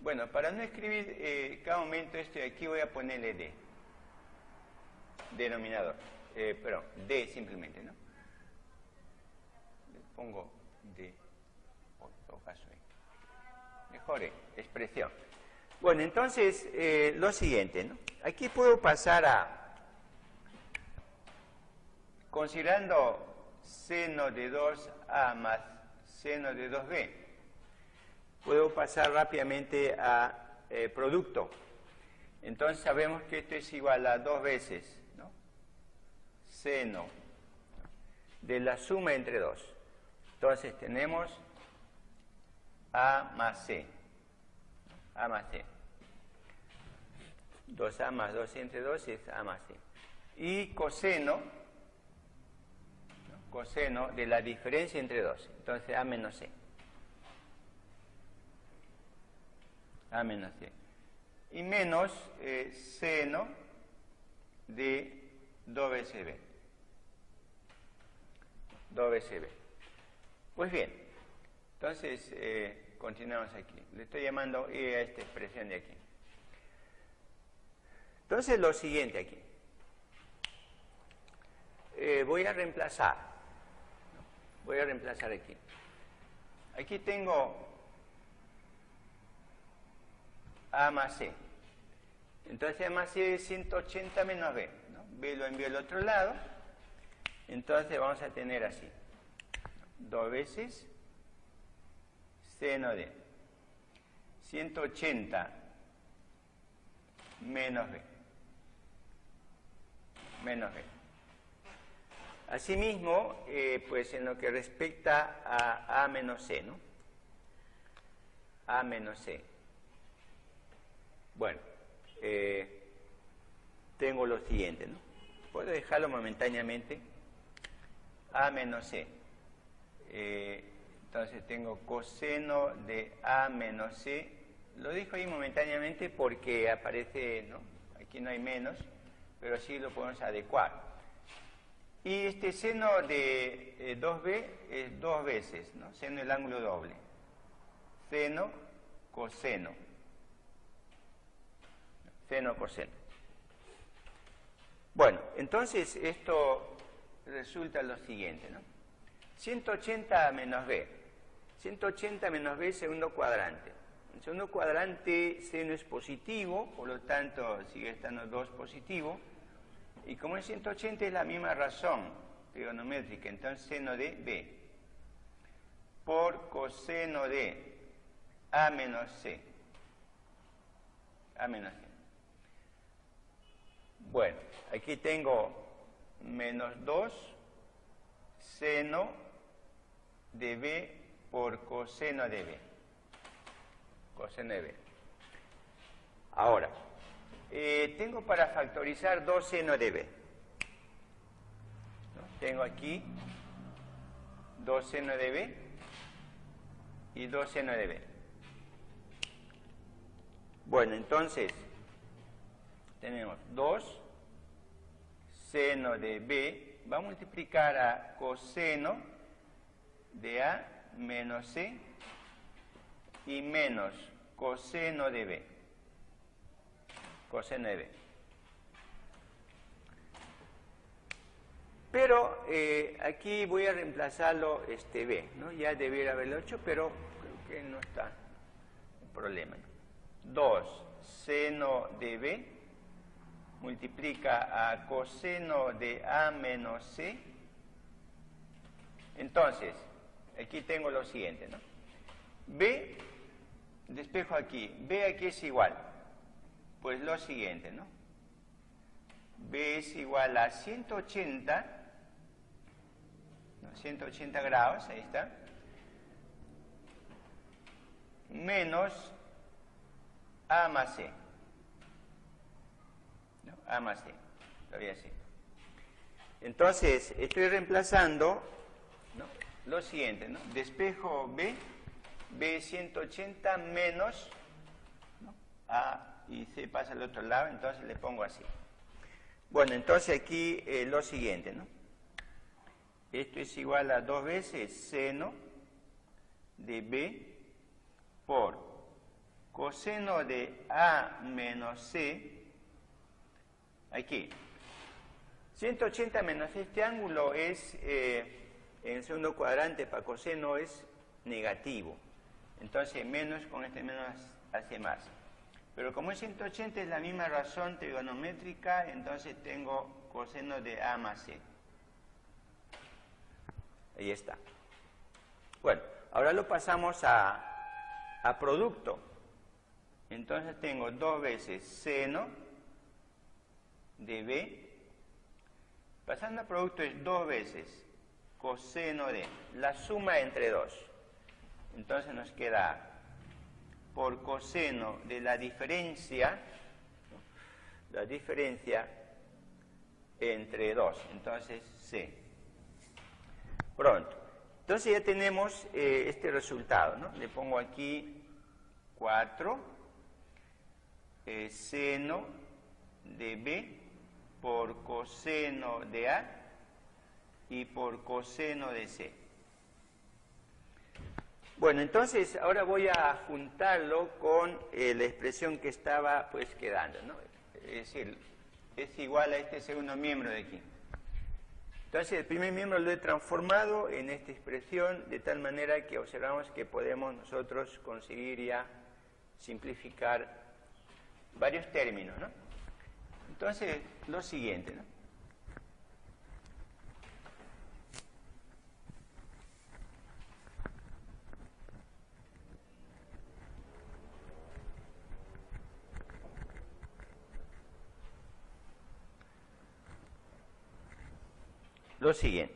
Bueno, para no escribir cada momento esto de aquí, voy a ponerle D. Denominador. Perdón, D simplemente, ¿no? Le pongo D, por todo caso ahí. Mejore, expresión. Bueno, entonces, lo siguiente, ¿no? Aquí puedo pasar a, considerando seno de 2A más seno de 2B, puedo pasar rápidamente a producto. Entonces sabemos que esto es igual a 2 veces, ¿no? Seno de la suma entre 2. Entonces tenemos A más C. A más C. 2A más 2 entre 2 es A más C. Y coseno, ¿no? Coseno de la diferencia entre 2. Entonces A menos C. A menos C. Y menos seno de 2 veces B. 2 veces B. Pues bien, entonces continuamos aquí. Le estoy llamando a esta expresión de aquí. Entonces lo siguiente aquí. Voy a reemplazar. Voy a reemplazar aquí. Aquí tengo A más C. Entonces A más C es 180 menos B, ¿no? B lo envío al otro lado. Entonces vamos a tener así. 2 veces seno de 180 menos B. Menos B. Asimismo, pues en lo que respecta a A menos C, ¿no? A menos C. Bueno, tengo lo siguiente, ¿no? Puedo dejarlo momentáneamente. A menos C. Entonces tengo coseno de A menos C. Lo dejo ahí momentáneamente porque aparece, ¿no? Aquí no hay menos, pero sí lo podemos adecuar. Y este seno de 2b es 2 veces, ¿no? Seno del ángulo doble. Seno, coseno. Seno, coseno. Bueno, entonces esto resulta lo siguiente, ¿no? 180 menos b. 180 menos b, segundo cuadrante. En segundo cuadrante seno es positivo, por lo tanto sigue estando 2 positivo. Y como es 180 es la misma razón trigonométrica, entonces seno de b por coseno de A menos C. A menos C. Bueno, aquí tengo menos 2 seno de b por coseno de b. Coseno de b. Ahora, tengo para factorizar 2 seno de b. ¿No? Tengo aquí 2 seno de b y 2 seno de b. Bueno, entonces tenemos 2 seno de b, va a multiplicar a coseno de A menos C y menos coseno de b. Coseno de b. Pero aquí voy a reemplazarlo b, ¿no? Ya debiera haberlo hecho, pero creo que no está el problema, ¿no? 2 seno de b multiplica a coseno de A menos C. Entonces, aquí tengo lo siguiente, ¿no? B, despejo aquí, B aquí es igual. Pues lo siguiente, ¿no? B es igual a 180, ¿no? 180 grados, ahí está, menos A más C. ¿No? A más C, todavía así. Entonces, estoy reemplazando, ¿no? Lo siguiente, ¿no? Despejo B, B es 180 menos, ¿no? A y C pasa al otro lado, entonces le pongo así. Bueno, entonces aquí lo siguiente, ¿no? Esto es igual a 2 veces seno de B por coseno de A menos C, aquí. 180 menos este ángulo es, en el segundo cuadrante para coseno es negativo. Entonces menos con este menos hace más. Pero como es 180 es la misma razón trigonométrica, entonces tengo coseno de A más C. Ahí está. Bueno, ahora lo pasamos a producto. Entonces tengo 2 veces seno de B. Pasando a producto es 2 veces coseno de la suma entre 2. Entonces nos queda por coseno de la diferencia entre 2, entonces C. Pronto. Entonces ya tenemos este resultado, ¿no? Le pongo aquí 4 seno de B por coseno de A y por coseno de C. Bueno, entonces ahora voy a juntarlo con la expresión que estaba pues quedando, ¿no? Es decir, es igual a este segundo miembro de aquí. Entonces el primer miembro lo he transformado en esta expresión de tal manera que observamos que podemos nosotros conseguir ya simplificar varios términos, ¿no? Entonces, lo siguiente, ¿no? lo siguiente.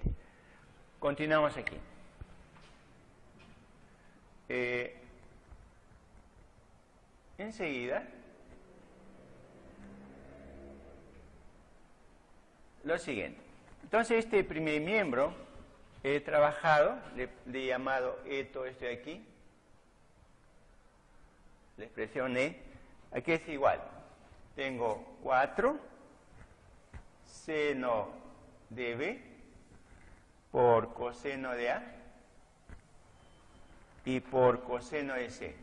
Continuamos aquí. Enseguida, lo siguiente. Entonces, este primer miembro he trabajado, le he llamado todo esto de aquí, la expresión E, aquí es igual. Tengo 4 seno de B por coseno de A y por coseno de C.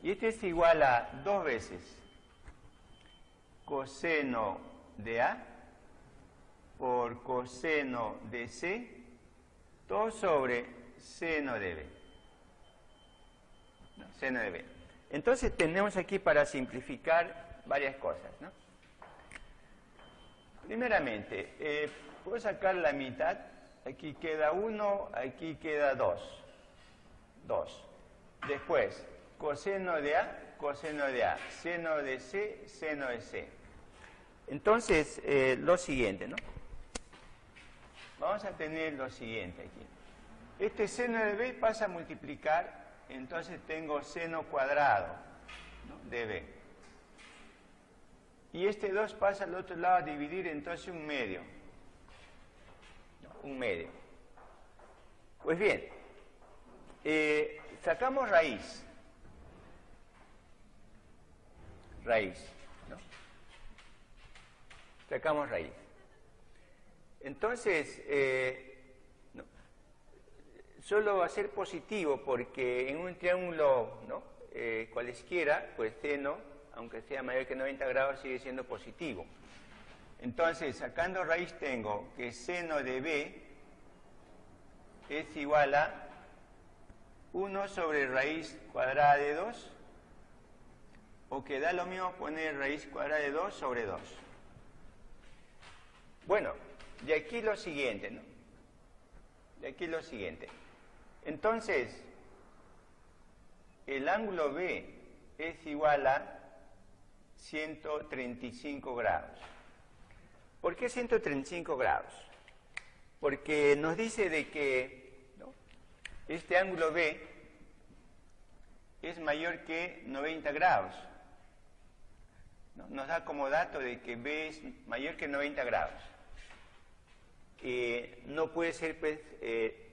Y este es igual a 2 veces coseno de A por coseno de C, todo sobre seno de B. No, seno de B. Entonces tenemos aquí para simplificar varias cosas, ¿no? Primeramente, puedo sacar la mitad. Aquí queda 1, aquí queda 2. 2. Después, coseno de A, seno de C, seno de C. Entonces, lo siguiente, ¿no? Vamos a tener lo siguiente aquí. Este seno de B pasa a multiplicar, entonces tengo seno cuadrado, ¿no?, de B. Y este 2 pasa al otro lado a dividir, entonces un medio. Un medio. Pues bien, sacamos raíz. ¿No? Sacamos raíz. Entonces, no, solo va a ser positivo porque en un triángulo, ¿no?, cualesquiera, pues seno, aunque sea mayor que 90 grados, sigue siendo positivo. Entonces, sacando raíz tengo que seno de B es igual a 1 sobre raíz cuadrada de 2, o que da lo mismo poner raíz cuadrada de 2 sobre 2. Bueno, de aquí lo siguiente, ¿no? De aquí lo siguiente. Entonces, el ángulo B es igual a 135 grados. ¿Por qué 135 grados? Porque nos dice de que, ¿no?, este ángulo B es mayor que 90 grados. ¿No? Nos da como dato de que B es mayor que 90 grados. No puede ser, pues,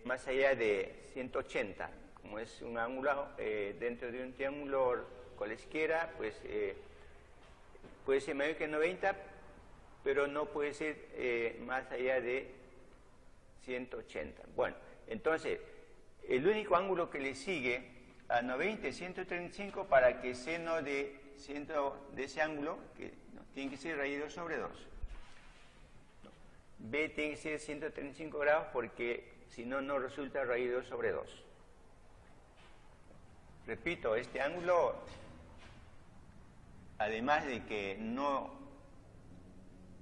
más allá de 180, como es un ángulo dentro de un triángulo cualesquiera, pues puede ser mayor que 90, pero no puede ser más allá de 180. Bueno, entonces, el único ángulo que le sigue a 90 es 135 para que seno de ese ángulo, que no, tiene que ser raíz de 2 sobre 2. No, B tiene que ser 135 grados porque si no, no resulta raíz de 2 sobre 2. Repito, este ángulo, además de que no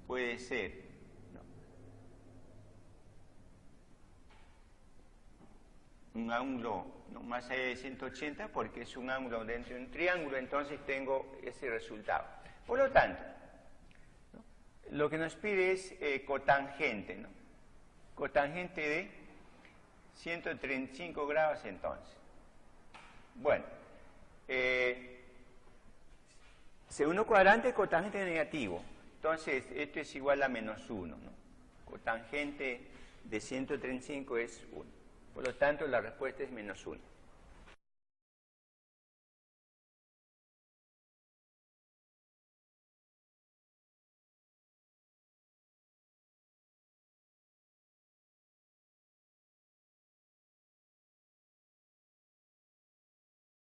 puede ser, ¿no?, un ángulo, ¿no?, más allá de 180, porque es un ángulo dentro de un triángulo, entonces tengo ese resultado. Por lo tanto, ¿no?, lo que nos pide es cotangente, ¿no?, cotangente de 135 grados entonces. Bueno, segundo cuadrante, cotangente negativo. Entonces, esto es igual a menos 1, ¿no? Cotangente de 135 es 1. Por lo tanto, la respuesta es menos 1.